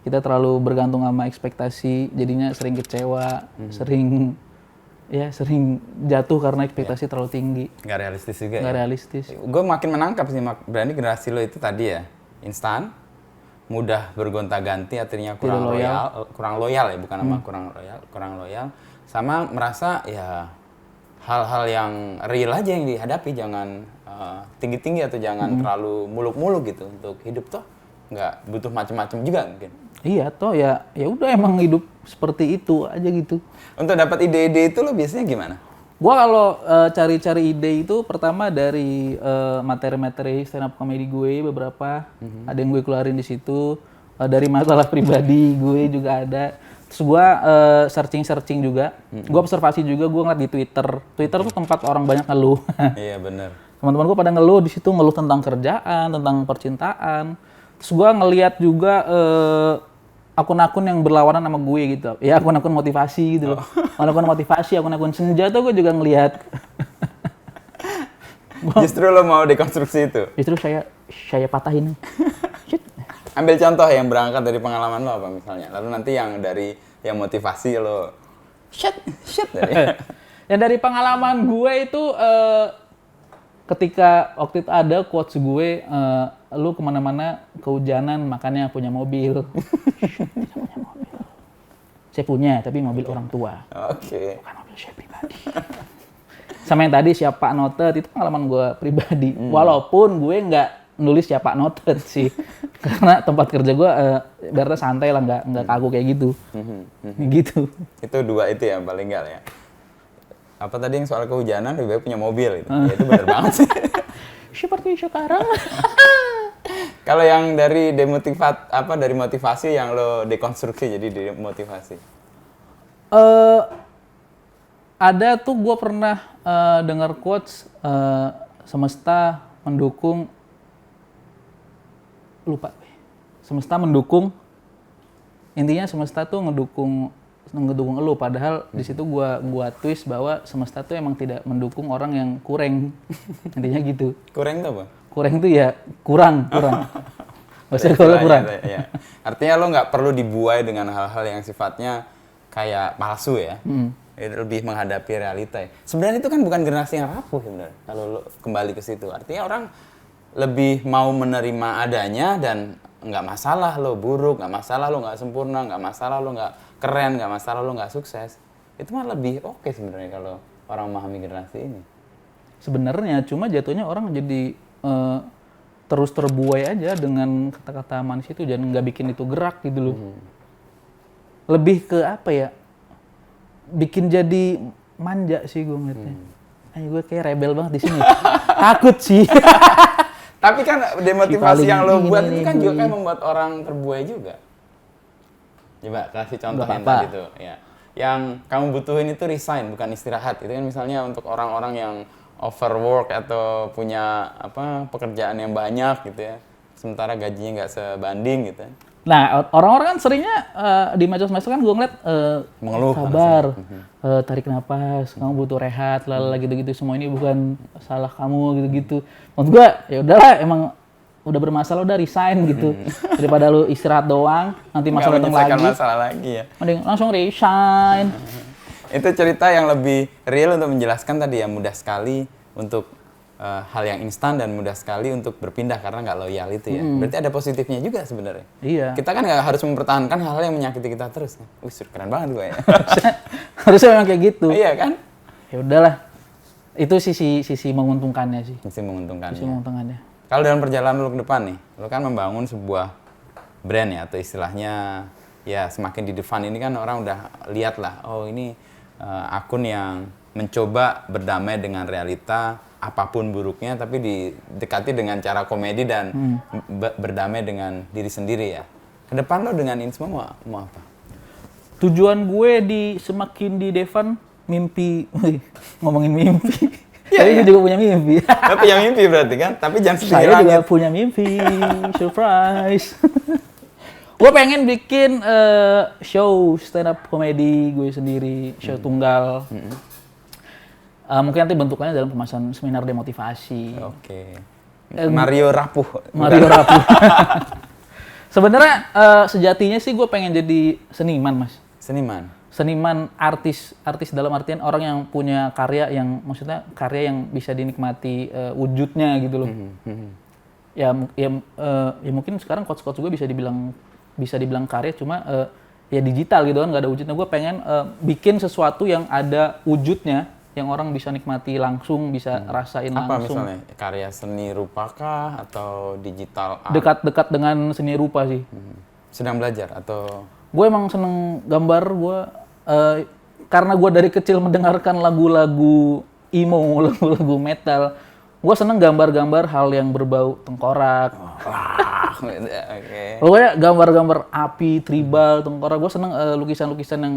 Kita terlalu bergantung sama ekspektasi, jadinya sering kecewa, sering jatuh karena ekspektasi terlalu tinggi. Nggak realistis juga. Nggak realistis. Gue makin menangkap sih, berarti generasi lo itu tadi ya, instan, mudah bergonta-ganti, artinya kurang loyal ya, bukan nama kurang loyal, sama merasa ya hal-hal yang real aja yang dihadapi, jangan tinggi-tinggi atau jangan terlalu muluk-muluk gitu untuk hidup toh nggak butuh macam-macam juga mungkin. Iya toh ya udah emang hidup seperti itu aja gitu. Untuk dapat ide-ide itu lo biasanya gimana? Gua kalau cari-cari ide itu pertama dari materi-materi stand up comedy gue beberapa, ada yang gue keluarin di situ, dari masalah pribadi gue juga ada. Terus gue searching juga, gue observasi juga, gue ngeliat di Twitter tuh tempat orang banyak ngeluh. Iya benar. Teman-teman gue pada ngeluh di situ, ngeluh tentang kerjaan, tentang percintaan. Terus gue ngeliat juga akun-akun yang berlawanan sama gue gitu. Ya akun-akun motivasi gitu loh. Akun-akun motivasi, akun-akun senja tuh gue juga ngeliat. Justru lo mau dekonstruksi itu? Justru saya patahin. Ambil contoh yang berangkat dari pengalaman lo apa misalnya. Lalu nanti yang dari yang motivasi lo shit. Yang dari pengalaman gue itu ketika waktu itu ada quotes gue, lu kemana-mana kehujanan makanya punya mobil. Tidak punya mobil. Saya punya, tapi mobil orang tua. Oke. Bukan mobil saya pribadi. Sama yang tadi siapa noted, itu pengalaman gue pribadi. Walaupun gue nggak nulis siapa noted sih. Karena tempat kerja gue berarti santai lah, nggak kaku kayak gitu. Gitu. Itu dua itu ya paling enggak ya. Apa tadi yang soal kehujanan lebih baik punya mobil gitu. Ya itu benar banget sih. Seperti sekarang. Kalau yang dari dari motivasi yang lo dekonstruksi jadi demotivasi. Ada tuh gue pernah dengar quotes semesta mendukung, lupa. Semesta mendukung, intinya semesta tuh ngedukung elu, padahal di situ gua twist bahwa semesta tuh emang tidak mendukung orang yang kurang. Intinya gitu. Kurang tuh apa? Kurang tuh ya kurang. Maksudnya kalau kurang. Ya. Artinya lo nggak perlu dibuai dengan hal-hal yang sifatnya kayak palsu ya. Lebih menghadapi realita ya. Sebenarnya itu kan bukan generasi yang rapuh sebenarnya. Kalau lo kembali ke situ, artinya orang lebih mau menerima adanya dan nggak masalah lo buruk, nggak masalah lo nggak sempurna, nggak masalah lo nggak keren, nggak masalah lo nggak sukses. Itu mah lebih oke sebenarnya kalau orang memahami generasi ini. Sebenarnya cuma jatuhnya orang jadi terus terbuai aja dengan kata-kata manis itu, dan nggak bikin itu gerak gitu loh. lebih ke apa ya, bikin jadi manja sih gue ngeliatnya. Gue kayak rebel banget di sini. Takut sih. Tapi kan demotivasi yang lo buat itu kan juga kan ini. membuat orang terbuai juga. Coba kasih contoh Nggak yang apa-apa. tadi tuh, ya. Yang kamu butuhin itu resign, bukan istirahat. Itu kan misalnya untuk orang-orang yang overwork atau punya pekerjaan yang banyak gitu ya. Sementara gajinya nggak sebanding gitu. Nah, orang-orang kan seringnya di medsos kan gue ngeliat Mengeluh, sabar, tarik napas, kamu butuh rehat, lalala gitu-gitu. Semua ini bukan salah kamu gitu-gitu. Menurut gue ya udahlah, emang udah bermasalah udah resign gitu. Daripada lu istirahat doang, nanti masalah datang menyelesaikan lagi. masalah lagi ya. Mending langsung resign. Itu cerita yang lebih real untuk menjelaskan tadi ya, mudah sekali untuk hal yang instan dan mudah sekali untuk berpindah karena nggak loyal itu ya. Berarti ada positifnya juga sebenarnya. Iya. Kita kan nggak harus mempertahankan hal-hal yang menyakiti kita terus. Keren banget gue ya. Harusnya memang kayak gitu. Iya kan? Ya udahlah. Itu sisi menguntungkannya sih. Mesti menguntungkan. Sisi menguntungkannya. Kalau dalam perjalanan lu ke depan nih, lu kan membangun sebuah brand ya, atau istilahnya ya semakin di depan ini kan orang udah lihat lah, oh ini akun yang mencoba berdamai dengan realita apapun buruknya, tapi didekati dengan cara komedi dan berdamai dengan diri sendiri ya. Ke depan lo dengan ini semua mau apa? Tujuan gue semakin di Devan mimpi, ngomongin mimpi. Iya, Tapi iya. gue juga punya mimpi. Lo punya mimpi berarti kan? Tapi jangan setinggi Saya juga langit. punya mimpi, surprise. Gue pengen bikin show stand up comedy gue sendiri, show tunggal. Mungkin nanti bentukannya dalam kemasan seminar demotivasi. Oke. Mario Rapuh. Mario Rapu. Sebenarnya sejatinya sih gue pengen jadi seniman, Mas. Seniman. Seniman, artis dalam artian orang yang punya karya yang maksudnya karya yang bisa dinikmati wujudnya gitu loh. Ya mungkin sekarang quotes gue bisa dibilang karya, cuma ya digital gitu kan, nggak ada wujudnya. Gue pengen bikin sesuatu yang ada wujudnya, yang orang bisa nikmati langsung, bisa rasain Apa langsung. misalnya? Karya seni rupa kah atau digital art? Dekat-dekat dengan seni rupa sih. Sedang belajar atau Gue emang seneng gambar, karena gue dari kecil mendengarkan lagu-lagu emo, lagu-lagu metal. Gue seneng gambar-gambar hal yang berbau tengkorak. oke. Pokoknya gambar-gambar api, tribal, tengkorak. Gue seneng lukisan-lukisan yang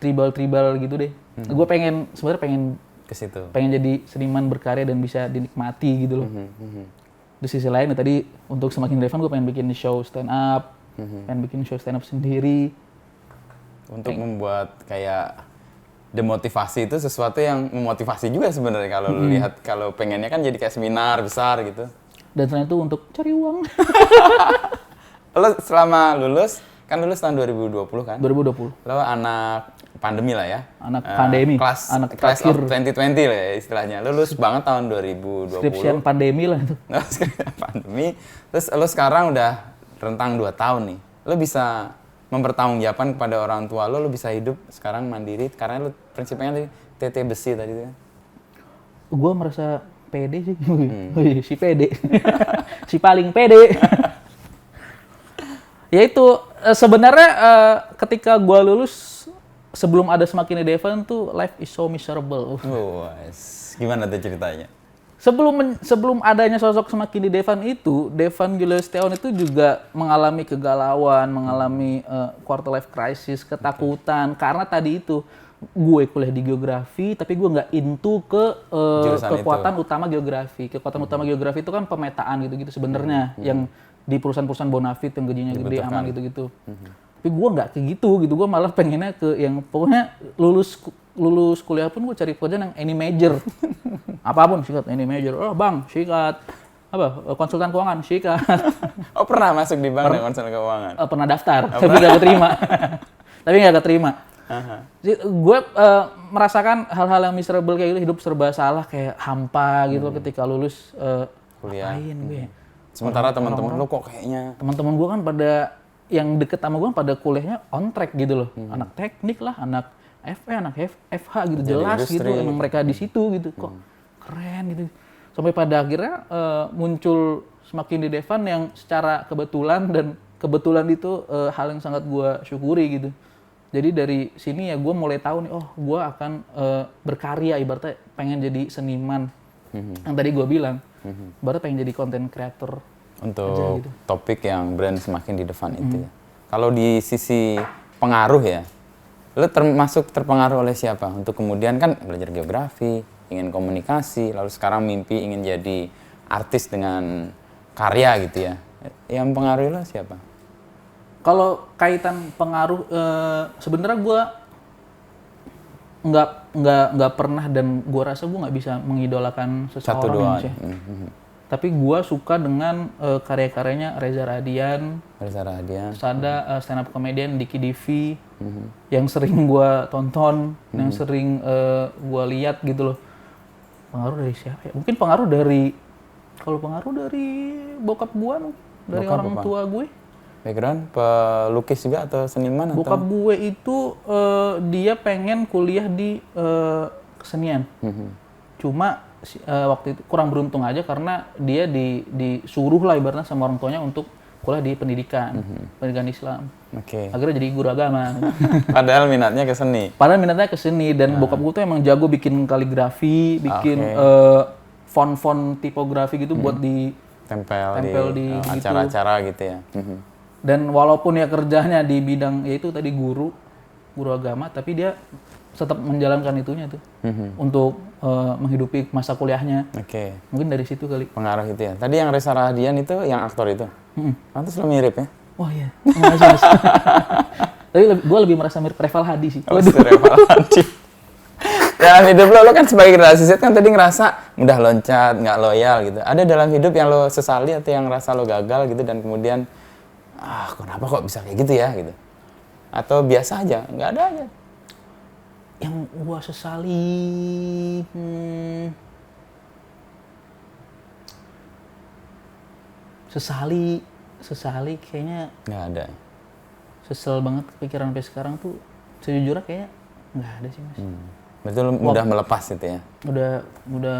tribal-tribal gitu deh. Gue sebenarnya Ke situ. pengen jadi seniman berkarya dan bisa dinikmati gitu loh. Di sisi lain ya, tadi untuk semakin relevan gue pengen bikin show stand up, pengen bikin show stand up sendiri. Untuk membuat kayak demotivasi itu sesuatu yang memotivasi juga sebenarnya kalau lu lihat, kalau pengennya kan jadi kayak seminar besar gitu. Dan selain itu untuk cari uang. Lo selama lulus, kan lulus tahun 2020 kan? 2020. Lo anak pandemi lah ya? Anak pandemi. Class terakhir. of 2020 lah ya istilahnya. Lo lulus banget tahun 2020. Skripsian pandemi lah itu. Nah, pandemi. Terus lo sekarang udah rentang 2 tahun nih. Lo bisa mempertanggungjawabkan kepada orang tua lo bisa hidup sekarang mandiri karena lo prinsipnya tadi TT besi tadi tuh. Gue merasa pede sih. Wih, si pede. Si paling pede. Ya itu sebenarnya ketika gue lulus, sebelum ada Semakin di Devan tuh life is so miserable. Gimana tuh ceritanya? Sebelum adanya sosok Semakin di Devan itu, Devan Julius Setiawan itu juga mengalami kegalauan, mengalami quarter life crisis, ketakutan. Karena tadi itu gue kuliah di geografi, tapi gue nggak into ke kekuatan utama geografi. Kekuatan utama geografi itu kan pemetaan gitu-gitu sebenarnya, yang di perusahaan-perusahaan bonafit yang gajinya gede, aman gitu-gitu. Tapi gue nggak kayak gitu, gue malah pengennya ke yang pokoknya lulus kuliah pun gue cari pekerjaan yang any major. Apapun sikat any major. Oh bang, sikat apa konsultan keuangan, sikat. Oh pernah masuk di bank dengan konsultan keuangan? Pernah daftar, tapi nggak keterima. Tapi nggak keterima. Gue merasakan hal-hal yang miserable kayak gitu, hidup serba salah, kayak hampa gitu ketika lulus kuliah. Ngapain gue? Sementara teman-teman lo kok kayaknya Teman-teman gue kan pada yang deket sama gue pada kuliahnya on track gitu loh. Anak teknik lah, anak FE, anak FH gitu, jadi jelas industri, gitu. Emang mereka di situ gitu, kok keren gitu. Sampai pada akhirnya muncul Semakin di Devan yang secara kebetulan dan kebetulan itu hal yang sangat gue syukuri gitu. Jadi dari sini ya gue mulai tahu nih, oh gue akan berkarya, ibaratnya pengen jadi seniman. Yang tadi gue bilang, ibaratnya pengen jadi content creator. Untuk gitu. topik yang brand semakin di depan itu ya. Kalau di sisi pengaruh ya, lo termasuk terpengaruh oleh siapa? Untuk kemudian kan belajar geografi, ingin komunikasi, lalu sekarang mimpi ingin jadi artis dengan karya gitu ya. Yang mempengaruhi lo siapa? Kalau kaitan pengaruh, sebenarnya gue nggak pernah dan gue rasa gue nggak bisa mengidolakan Satu seseorang dua. sih. Tapi gue suka dengan karya-karyanya Reza Radian, ada stand up comedian Diki Divi, yang sering gue tonton, yang sering gue lihat gitu loh. Pengaruh dari siapa ya? Mungkin pengaruh dari bokap gue, dari Bokap orang apa? tua gue. Background pelukis juga atau seniman Bokap atau? gue itu dia pengen kuliah di kesenian. Cuma waktu itu kurang beruntung aja karena dia disuruh lah ibaratnya sama orang tuanya untuk kuliah di pendidikan Islam. Oke. Akhirnya jadi guru agama. Padahal minatnya ke seni. Padahal minatnya ke seni dan bokap gue tuh emang jago bikin kaligrafi, bikin font-font tipografi gitu buat Tempel di gitu. acara-acara gitu ya. Dan walaupun ya kerjanya di bidang yaitu tadi guru agama, tapi dia tetap menjalankan itunya tuh untuk menghidupi masa kuliahnya. Oke. Mungkin dari situ kali. Pengaruh itu ya. Tadi yang Reza Radian itu yang aktor itu. Pantes lo mirip ya. Wah iya. Makasih, Mas. Tapi gue lebih merasa mirip Reval Hadi sih. Oh, Reval Hadi. Dalam hidup lo kan sebagai generasi Z kan tadi ngerasa mudah loncat, nggak loyal gitu. Ada dalam hidup yang lo sesali atau yang ngerasa lo gagal gitu dan kemudian kenapa kok bisa kayak gitu ya gitu? Atau biasa aja, nggak ada aja? Yang gue sesali kayaknya Nggak ada. sesel banget kepikiran sampai sekarang tuh sejujurnya kayaknya nggak ada sih, Mas. Betul mudah melepas itu ya. Udah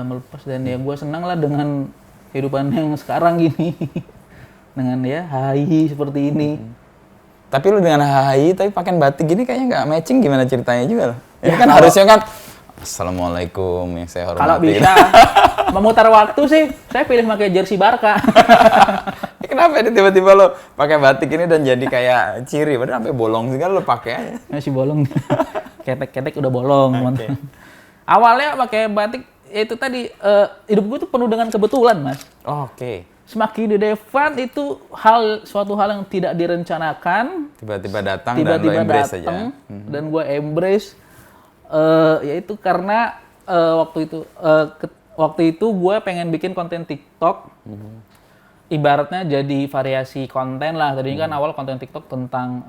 melepas dan ya gue senang lah dengan kehidupan yang sekarang gini. Dengan ya hai seperti ini. Tapi lu dengan HHI tapi pakai batik gini kayaknya nggak matching, gimana ceritanya juga loh. Ini kan harusnya kan Assalamualaikum yang saya hormati. Kalau bisa memutar waktu sih, saya pilih pakai jersey Barca. Kenapa ini tiba-tiba lo pakai batik ini dan jadi kayak ciri, padahal sampai bolong sih kan lo pakai aja. Masih bolong. Ketek-ketek udah bolong. Okay. Awalnya pakai batik itu tadi hidup gue tuh penuh dengan kebetulan, Mas. Oke. Semakin di Devan itu suatu hal yang tidak direncanakan. Tiba-tiba datang dan lo embrace aja. Dan gue embrace. Yaitu karena waktu itu gue pengen bikin konten TikTok. Ibaratnya jadi variasi konten lah. Tadinya kan awal konten TikTok tentang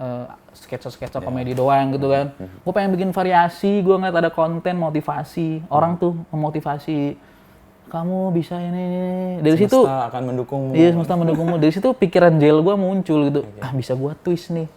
sketsa-sketsa komedi doang gitu kan. Gue pengen bikin variasi, gue ngeliat ada konten motivasi. Orang tuh memotivasi, kamu bisa ini. Dari situ semesta akan mendukungmu. Iya, semesta mendukungmu. Dari situ pikiran jail gue muncul gitu. Bisa gue twist nih.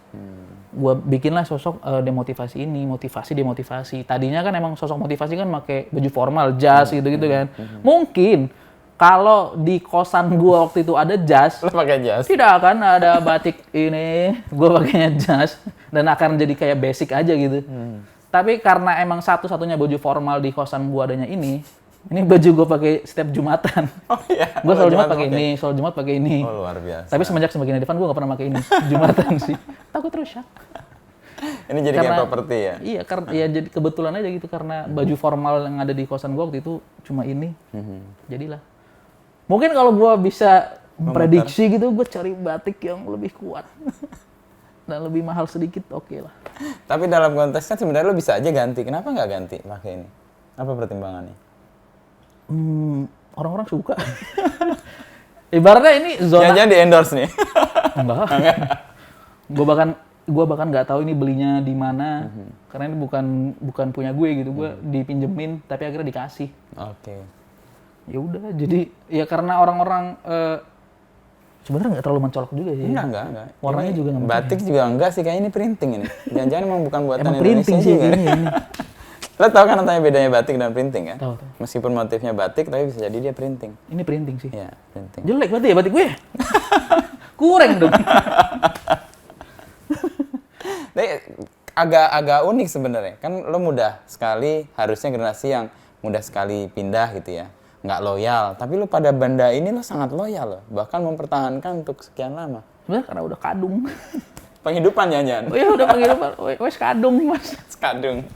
Gue bikinlah sosok demotivasi ini, demotivasi. Tadinya kan emang sosok motivasi kan pakai baju formal, jas gitu-gitu kan. Mungkin kalau di kosan gue waktu itu ada jas, Lo pakai jas? tidak akan ada batik ini, gue pakainya jas dan akan jadi kayak basic aja gitu. Tapi karena emang satu-satunya baju formal di kosan gue adanya ini baju gue pakai setiap Jumatan. Oh iya. Gue selalu Jumat pakai ini, selalu Jumat pakai ini. Oh luar biasa. Tapi semenjak semakin depan gue gak pernah pakai ini Jumatan sih. Takut rusak. Ini jadi kayak properti ya? Iya, karena ya jadi kebetulan aja gitu karena baju formal yang ada di kosan gue waktu itu cuma ini. Jadilah. Mungkin kalau gue bisa memprediksi gitu, gue cari batik yang lebih kuat dan lebih mahal sedikit, oke lah. Tapi dalam konteks kan sebenarnya lo bisa aja ganti. Kenapa nggak ganti pakai ini? Apa pertimbangannya? Orang-orang suka. Ibaratnya ini zona. Jangan di endorse nih. Enggak. Gue bahkan nggak tahu ini belinya di mana, karena ini bukan punya gue gitu. Gue dipinjemin, tapi akhirnya dikasih. Oke. Ya udah, jadi ya karena orang-orang sebenarnya nggak terlalu mencolok juga sih. Enggak. Warnanya Ini juga nggak batik juga enggak sih, kayak ini printing ini. Jangan-jangan emang bukan buatan emang Indonesia printing sih juga. ini. Lo tau kan antara bedanya batik dan printing kan? Tahu. Meskipun motifnya batik, tapi bisa jadi dia printing. Ini printing sih. Iya, printing. Jelek berarti ya batik gue. Kurang dong. Tapi agak unik sebenarnya. Kan lo mudah sekali, harusnya generasi yang mudah sekali pindah gitu ya. Nggak loyal. Tapi lo pada benda ini lo sangat loyal loh. Bahkan mempertahankan untuk sekian lama. Sebenarnya karena udah kadung. Penghidupan jangan. Oh iya udah penghidupan. Wes kadung mas. Kadung.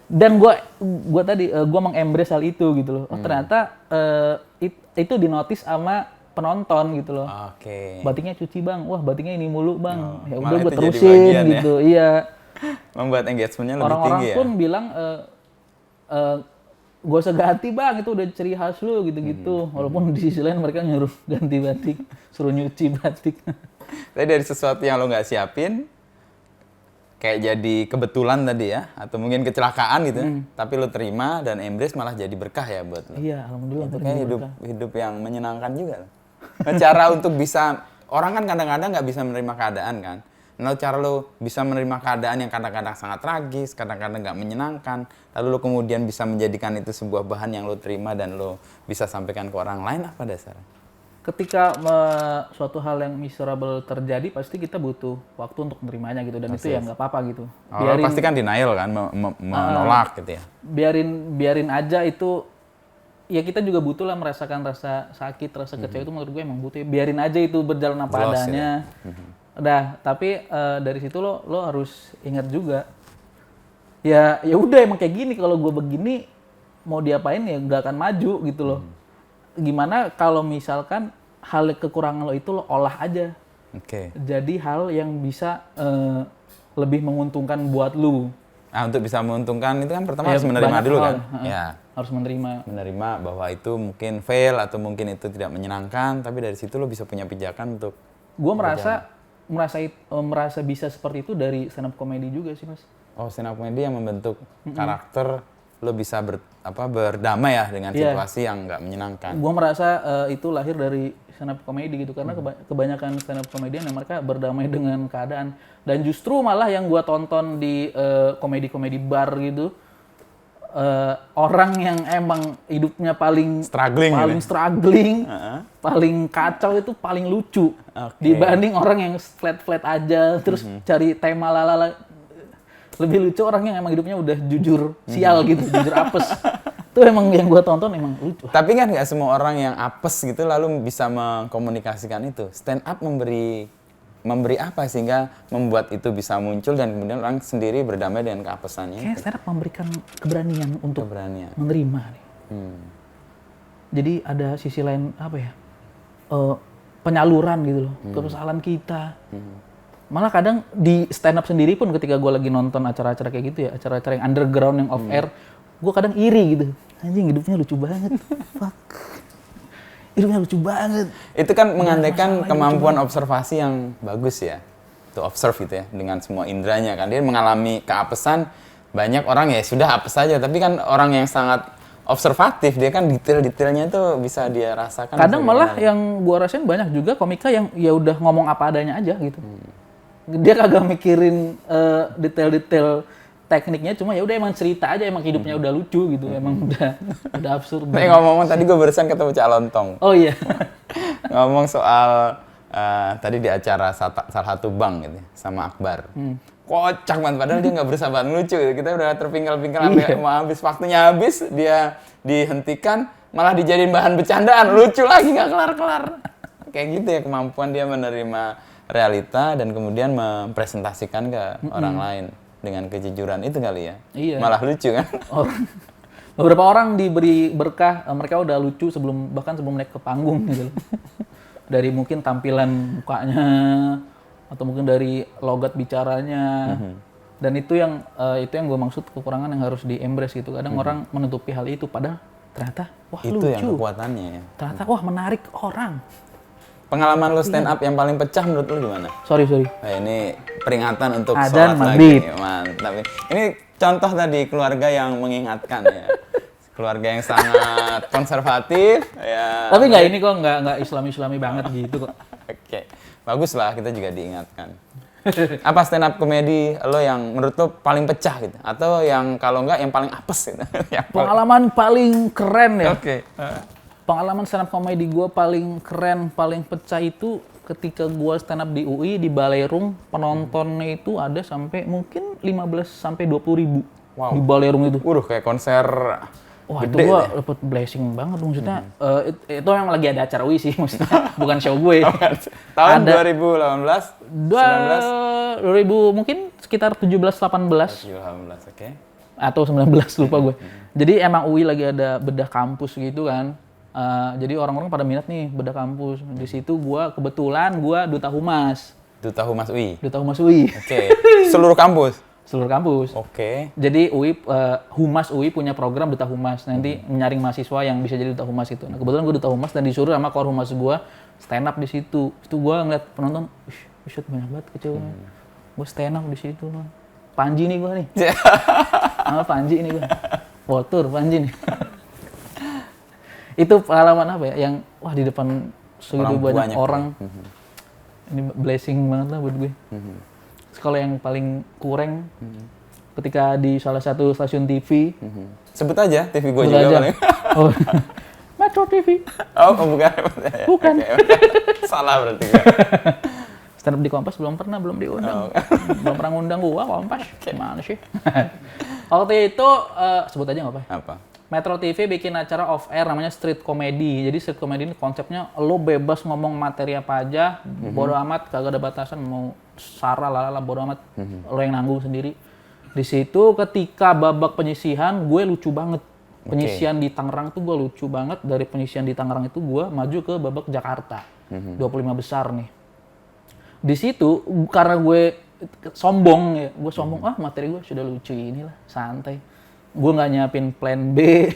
Dan gua tadi gua mengembrace hal itu gitu loh. Oh ternyata itu dinotis sama penonton gitu loh. Oke. Batiknya cuci bang, wah batiknya ini mulu bang. Ya udah malah gue itu jadi terusin bagian gitu. Iya. Membuat engagement-nya lebih Orang-orang tinggi ya. pun bilang gue usah ganti bang, itu udah ciri khas lu gitu-gitu. Walaupun di sisi lain mereka nyuruh ganti batik, suruh nyuci batik. Tapi dari sesuatu yang lo nggak siapin, kayak jadi kebetulan tadi ya, atau mungkin kecelakaan gitu, tapi lo terima dan embrace malah jadi berkah ya buat lo. Iya, alhamdulillah. Itu kayak hidup yang menyenangkan juga loh. Nah, cara untuk bisa, orang kan kadang-kadang nggak bisa menerima keadaan kan. Nah, cara lo bisa menerima keadaan yang kadang-kadang sangat tragis, kadang-kadang nggak menyenangkan, lalu lo kemudian bisa menjadikan itu sebuah bahan yang lo terima dan lo bisa sampaikan ke orang lain, apa dasarnya? Ketika suatu hal yang miserable terjadi, pasti kita butuh waktu untuk menerimanya gitu. Dan itu ya nggak apa-apa gitu. Biarin, pasti kan denial kan, menolak gitu ya. Biarin aja itu. Ya kita juga butuh lah merasakan rasa sakit, rasa kecewa itu menurut gue emang butuh. Biarin aja itu berjalan apa adanya. Udah, tapi dari situ lo harus ingat juga. Ya udah emang kayak gini, kalau gue begini mau diapain ya nggak akan maju gitu loh. Gimana kalau misalkan hal kekurangan lo itu lo olah aja. Jadi hal yang bisa lebih menguntungkan buat lo. Nah, untuk bisa menguntungkan itu kan pertama harus menerima dulu kan. Ya. Harus menerima Bahwa itu mungkin fail atau mungkin itu tidak menyenangkan, tapi dari situ lo bisa punya pijakan untuk. Gue merasa bisa seperti itu dari stand up comedy juga sih mas. Oh, stand up comedy yang membentuk karakter lo bisa berdamai ya dengan situasi yang nggak menyenangkan. Gue merasa itu lahir dari stand up comedy gitu karena kebanyakan stand up comedian yang mereka berdamai dengan keadaan. Dan justru malah yang gue tonton di komedi-komedi bar gitu, orang yang emang hidupnya paling struggling, paling kacau itu paling lucu dibanding orang yang flat aja terus cari tema lalala. Lebih lucu orang yang emang hidupnya udah jujur sial gitu, jujur apes. Itu emang yang gue tonton emang lucu. Tapi kan nggak semua orang yang apes gitu lalu bisa mengkomunikasikan itu. Stand up memberi apa sehingga membuat itu bisa muncul dan kemudian orang sendiri berdamai dengan keapesannya. Kayak stand up memberikan keberanian untuk menerima nih. Jadi ada sisi lain apa ya? Penyaluran gitu loh, keresahan kita. Malah kadang di stand up sendiri pun ketika gue lagi nonton acara-acara kayak gitu ya, acara-acara yang underground, yang off air, gue kadang iri gitu. Anjing hidupnya lucu banget. Fuck. Hidupnya lucu banget. Itu kan mengandaikan kemampuan observasi yang bagus ya. To observe gitu ya, dengan semua indranya kan. Dia mengalami keapesan, banyak orang ya sudah apes saja, tapi kan orang yang sangat observatif, dia kan detail-detailnya tuh bisa dia rasakan. Kadang malah yang gue rasain banyak juga komika yang ya udah ngomong apa adanya aja gitu. Dia kagak mikirin detail-detail tekniknya, cuma ya udah emang cerita aja, emang hidupnya udah lucu gitu, emang udah absurd. Tapi ngomong tadi gue barusan ketemu Cak Lontong. Oh iya. Ngomong soal tadi di acara salah satu bank gitu sama Akbar. Kocak banget, padahal dia nggak bersahabat lucu gitu. Kita udah terpinggal-pinggal sampai mau habis, waktunya habis, dia dihentikan, malah dijadiin bahan bercandaan, lucu lagi nggak kelar-kelar. Kayak gitu ya kemampuan dia menerima realita dan kemudian mempresentasikan ke orang lain dengan kejujuran itu kali ya. Iya. Malah lucu kan? Oh. Beberapa orang diberi berkah, mereka udah lucu bahkan sebelum naik ke panggung gitu. Dari mungkin tampilan mukanya atau mungkin dari logat bicaranya. Dan itu yang gue maksud kekurangan yang harus di-embrace gitu. Kadang orang menutupi hal itu padahal ternyata wah itu lucu. Itu yang kekuatannya ya. Ternyata wah menarik orang. Pengalaman lo stand up yang paling pecah menurut lo gimana? Sorry. Nah, ini peringatan untuk Adzan sholat maghrib. lagi. Mantap. Ini contoh tadi keluarga yang mengingatkan ya. Keluarga yang sangat konservatif. Ya. Tapi ini kok nggak Islami banget gitu kok. Oke. Bagus lah, kita juga diingatkan. Apa stand up komedi lo yang menurut lo paling pecah gitu? Atau yang kalau enggak yang paling apes gitu? Pengalaman paling keren ya? Oke. Pengalaman stand up comedy gue paling keren, paling pecah itu ketika gua stand up di UI di Balerung, penontonnya itu ada sampai mungkin 15 sampai 20 ribu di Balerung itu. Waduh, kayak konser Wah, gede itu gua deh. dapet blessing banget maksudnya. Itu yang lagi ada acara UI sih maksudnya, bukan show gue. Tahun Ada 2018, 2000 mungkin sekitar 17-18 2018, oke. atau 19 lupa gue. Jadi emang UI lagi ada bedah kampus gitu kan. Jadi orang-orang pada minat nih bedah kampus. Di situ kebetulan gua duta humas. Duta Humas UI. Duta humas UI. Oke. Seluruh kampus. Seluruh kampus. Oke. Jadi humas UI punya program duta humas. Nanti menyaring mahasiswa yang bisa jadi duta humas itu. Nah, kebetulan gue duta humas dan disuruh sama kor humas gue stand up di situ. Itu gue ngeliat penonton, buset banyak banget kecil. Gue stand up di situ. Panji nih gue nih. Sama Panji nih gue. Waltur Panji nih. Itu pengalaman apa ya? Yang wah di depan segitu banyak orang. Ini blessing banget lah buat gue. Kalau yang paling kurang ketika di salah satu stasiun TV. Sebut aja TV gue Sebut juga aja. paling. Oh, Metro TV. Oh, bukan. Bukan. Oke. Salah berarti. Stand up di Kompas belum diundang. Belum pernah ngundang gua Kompas. Gimana sih? Waktu itu sebut aja nggak apa? Apa? Metro TV bikin acara off air namanya Street Comedy. Jadi Street Comedy ini konsepnya lo bebas ngomong materi apa aja, bodo amat, kagak ada batasan, mau sara lalala bodo amat, lo yang nanggung sendiri. Di situ ketika babak penyisihan gue lucu banget. Penyisihan di Tangerang tuh gue lucu banget. Dari penyisihan di Tangerang itu gue maju ke babak Jakarta. 25 besar nih. Di situ karena gue sombong ya, gue sombong, materi gue sudah lucu inilah, santai. Gue nggak nyiapin plan B,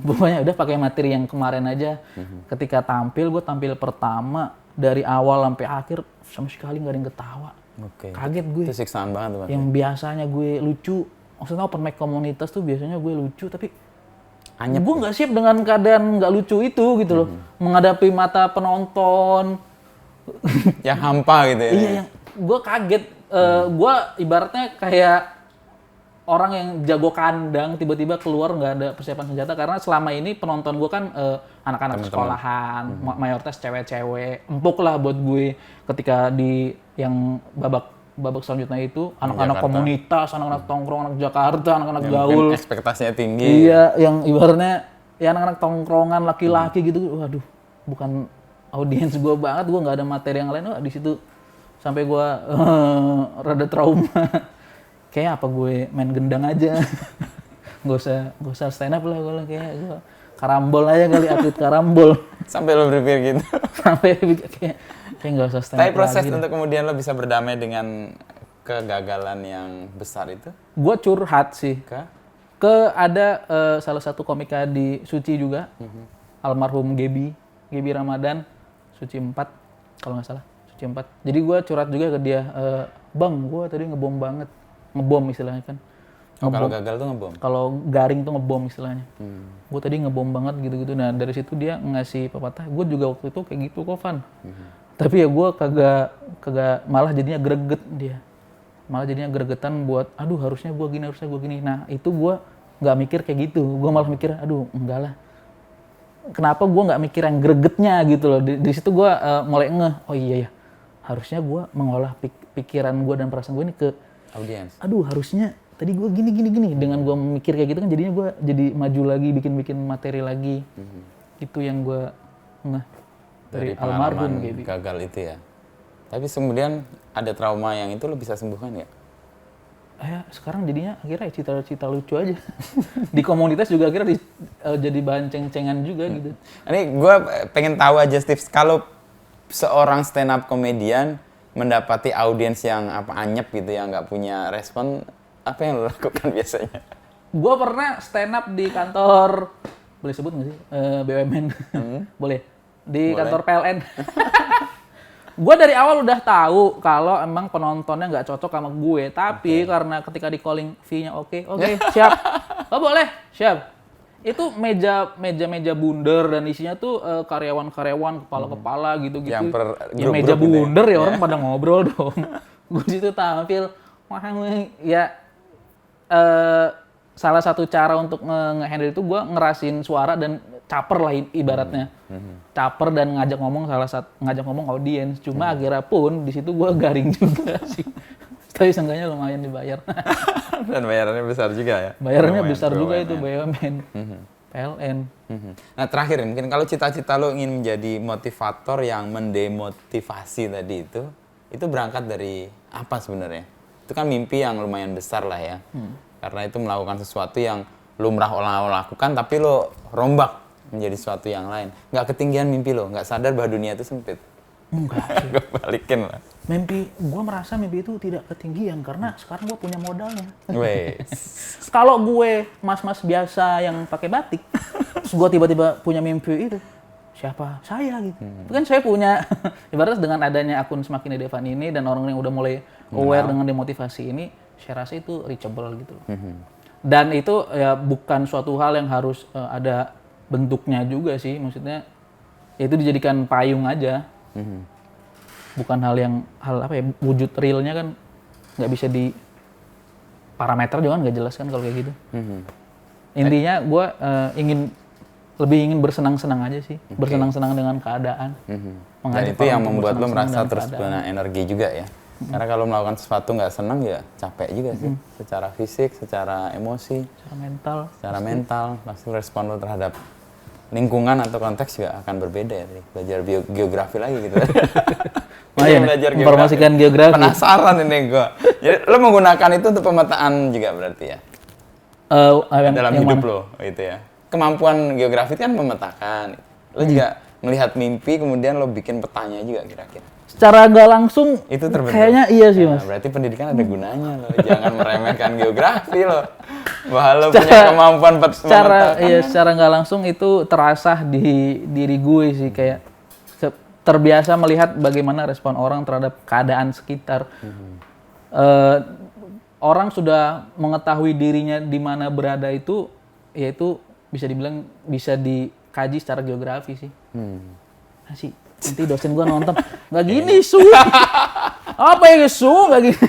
pokoknya udah pakai materi yang kemarin aja. Ketika gue tampil pertama dari awal sampai akhir sama sekali nggak ada yang ketawa. Kaget gue. Itu siksaan banget tuh. Yang biasanya gue lucu, maksudnya open mic komunitas tuh biasanya gue lucu, tapi gue nggak siap dengan keadaan nggak lucu itu gitu loh, menghadapi mata penonton. Yang hampa gitu ya. Iya, gue kaget. Gue ibaratnya kayak orang yang jago kandang tiba-tiba keluar nggak ada persiapan senjata, karena selama ini penonton gue kan anak-anak sekolahan, mayoritas cewek-cewek, empuk lah buat gue. Ketika di yang babak selanjutnya itu anak-anak komunitas, anak-anak tongkrong, anak Jakarta, anak-anak gaul. Ekspektasinya tinggi. Iya, yang ibaratnya ya anak-anak tongkrongan laki-laki gitu. Waduh, bukan audiens gue banget, gue nggak ada materi yang lain. Wah, di situ sampai gue rada trauma. Kayak apa gue main gendang aja. Gak usah stand up lah, gue kayak karambol aja kali, atlet karambol. Sampai lo berpikir gitu. Sampai kayak gak usah stand up. Tapi proses lagi untuk kemudian lo bisa berdamai dengan kegagalan yang besar itu? Gue curhat sih. Ada salah satu komika di Suci juga, almarhum Gebi Ramadan, Suci 4 kalau nggak salah, Suci 4. Jadi gue curhat juga ke dia, bang, gue tadi ngebom istilahnya kan. Kalau gagal tuh ngebom? Kalau garing tuh ngebom istilahnya. Gue tadi ngebom banget gitu-gitu. Nah dari situ dia ngasih pepatah. Gue juga waktu itu kayak gitu kok, Van. Tapi ya gue kagak malah jadinya greget dia. Malah jadinya gregetan buat, aduh harusnya gue gini. Nah itu gue nggak mikir kayak gitu. Gue malah mikir, aduh enggak lah. Kenapa gue nggak mikir yang gregetnya gitu loh. Di situ gue mulai ngeh, oh iya ya. Harusnya gue mengolah pikiran gue dan perasaan gue ini ke audiens. Aduh harusnya tadi gue gini. Dengan gue mikir kayak gitu kan jadinya gue jadi maju lagi, bikin materi lagi. Itu yang gue dari almarhum Gebi. Gagal itu ya. Tapi kemudian ada trauma yang itu lo bisa sembuhkan ya? Sekarang jadinya akhirnya cita-cita lucu aja. Di komunitas juga akhirnya jadi bahan ceng-cengan juga gitu. Ini gue pengen tahu aja Steve, kalau seorang stand up comedian mendapati audiens yang anyep gitu, yang nggak punya respon, apa yang lo lakukan biasanya? Gue pernah stand up di kantor, boleh sebut nggak sih? BUMN, boleh. Di kantor PLN. Gue dari awal udah tahu kalau emang penontonnya nggak cocok sama gue, tapi karena ketika di calling fee-nya oke, siap, boleh, siap. Itu meja bundar dan isinya tuh karyawan-karyawan, kepala-kepala gitu-gitu. Yang per ya meja bundar ya orang pada ngobrol dong. Gue situ tampil, salah satu cara untuk nge-handle itu gue ngerasin suara dan caper lah ibaratnya. Caper dan ngajak ngomong audiens. Cuma akhirnya pun di situ gue garing juga sih. Tapi seenggaknya lumayan dibayar. Dan bayarannya besar juga ya? Bayarannya BUMN, besar juga itu BUMN. BUMN, PLN. Nah terakhir mungkin kalau cita-cita lo ingin menjadi motivator yang mendemotivasi tadi itu berangkat dari apa sebenarnya? Itu kan mimpi yang lumayan besar lah ya. Karena itu melakukan sesuatu yang lumrah lo lakukan tapi lo rombak menjadi sesuatu yang lain. Nggak ketinggian mimpi lo, nggak sadar bahwa dunia itu sempit. Enggak sih. Balikin lah. Gue merasa mimpi itu tidak ketinggian karena sekarang gue punya modalnya. Wes. Kalau gue mas-mas biasa yang pakai batik, terus gue tiba-tiba punya mimpi itu, siapa? Saya gitu. Itu kan saya punya, ibaratnya dengan adanya akun Semakin Edevan ini dan orang yang udah mulai aware dengan demotivasi ini, saya rasa itu reachable gitu. Dan itu ya bukan suatu hal yang harus ada bentuknya juga sih, maksudnya ya itu dijadikan payung aja. Bukan hal apa ya, wujud realnya kan nggak bisa di parameter juga kan nggak jelas kan kalau kayak gitu. Intinya gue lebih ingin bersenang-senang aja sih, bersenang-senang dengan keadaan. Dan itu yang membuat lo merasa terus punya energi juga ya. Karena kalau melakukan sesuatu nggak senang ya capek juga sih, secara fisik, secara emosi, secara mental, pasti respon lo terhadap lingkungan atau konteks juga akan berbeda ya. Belajar geografi lagi gitu. Belajar informasikan geografi. Penasaran ini gue. Jadi lo menggunakan itu untuk pemetaan juga berarti ya? Dalam hidup lo gitu ya. Kemampuan geografi kan memetakan. Lo juga melihat mimpi kemudian lo bikin petanya juga kira-kira. Secara nggak langsung itu terbentuk. Kayaknya iya sih mas. Berarti pendidikan ada gunanya lo. Jangan meremehkan geografi lo. Bahwa lo punya kemampuan secara nggak langsung itu terasa di diri gue sih, kayak terbiasa melihat bagaimana respon orang terhadap keadaan sekitar. Orang sudah mengetahui dirinya di mana berada itu, yaitu bisa dibilang bisa dikaji secara geografi sih. Sih nanti dosen gue nonton nggak gini su, apa ya su nggak gini.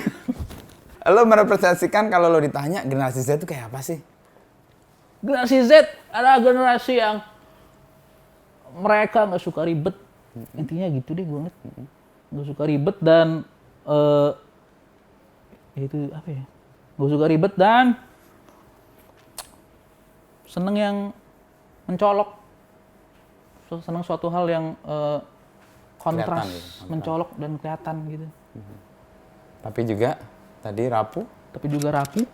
Lo merepresentasikan kalau lo ditanya generasi Z itu kayak apa sih? Generasi Z adalah generasi yang mereka nggak suka ribet. Intinya gitu deh gue ngeliat. Nggak suka ribet dan itu apa ya? Nggak suka ribet dan seneng yang mencolok. Seneng suatu hal yang kontras, mencolok dan kelihatan gitu. Tapi juga tadi rapuh. Tapi juga rapuh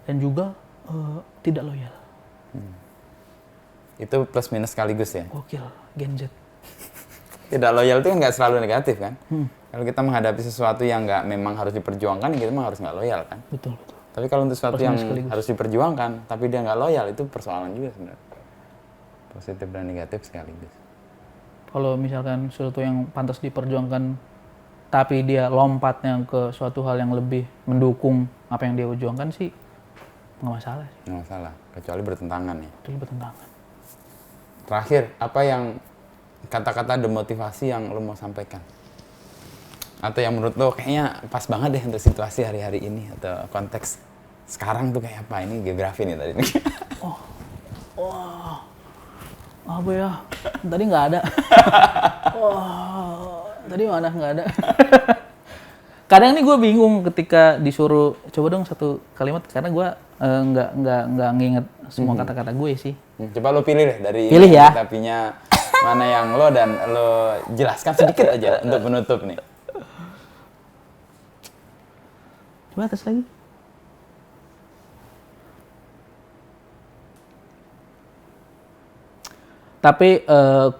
dan juga tidak loyal. Itu plus minus sekaligus ya? Gokil, Gen Z. Tidak loyal itu kan nggak selalu negatif kan? Kalau kita menghadapi sesuatu yang nggak memang harus diperjuangkan, kita memang harus nggak loyal kan? Betul. Tapi kalau untuk sesuatu yang harus diperjuangkan, tapi dia nggak loyal, itu persoalan juga sebenarnya. Positif dan negatif sekaligus. Kalau misalkan sesuatu yang pantas diperjuangkan, tapi dia lompatnya ke suatu hal yang lebih mendukung apa yang dia perjuangkan sih, nggak masalah. Nggak masalah, kecuali bertentangan ya. Kecuali bertentangan. Terakhir, apa yang kata-kata demotivasi yang lo mau sampaikan? Atau yang menurut lo kayaknya pas banget deh untuk situasi hari-hari ini atau konteks sekarang tuh kayak apa? Ini geografi nih tadi. Apa ya? Tadi nggak ada. Tadi mana nggak ada. Kadang nih gue bingung ketika disuruh coba dong satu kalimat karena gue nggak nginget semua kata-kata gue sih. Coba lo pilih deh dari ya. Tapinya mana yang lo dan lo jelaskan sedikit aja untuk menutup nih. Coba atas lagi. Tapi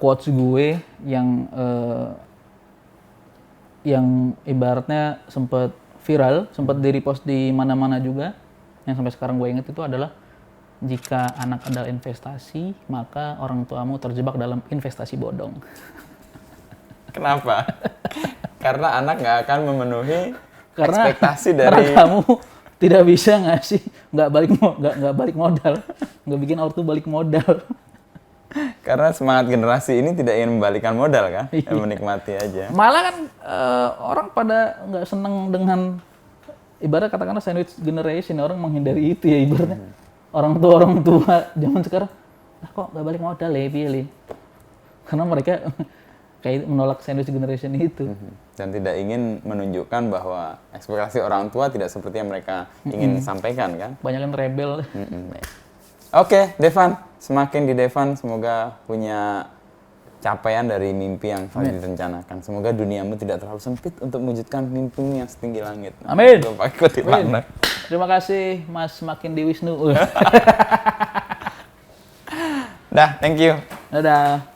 quotes gue yang ibaratnya sempat viral, sempat di-repost di mana-mana juga, yang sampai sekarang gue inget itu adalah jika anak adalah investasi, maka orang tuamu terjebak dalam investasi bodong. Kenapa? Karena anak nggak akan memenuhi ekspektasi dari... Karena kamu tidak bisa ngasih, nggak balik modal, nggak bikin ortu balik modal. Karena semangat generasi ini tidak ingin membalikan modal kan, menikmati aja. Malah kan orang pada nggak seneng dengan ibarat katakanlah sandwich generation, orang menghindari itu ya ibaratnya. Orang tua zaman sekarang kok nggak balik modal ya pilih. Karena mereka kayak menolak sandwich generation itu. Dan tidak ingin menunjukkan bahwa ekspektasi orang tua tidak seperti yang mereka ingin sampaikan kan. Banyak yang rebel. Oke, Devan, semakin di Devan semoga punya capaian dari mimpi yang telah direncanakan. Semoga duniamu tidak terlalu sempit untuk mewujudkan mimpimu yang setinggi langit. Amin. Lupa ikuti mana. Terima kasih Mas Makin di Wisnu. Dah, thank you. Dadah.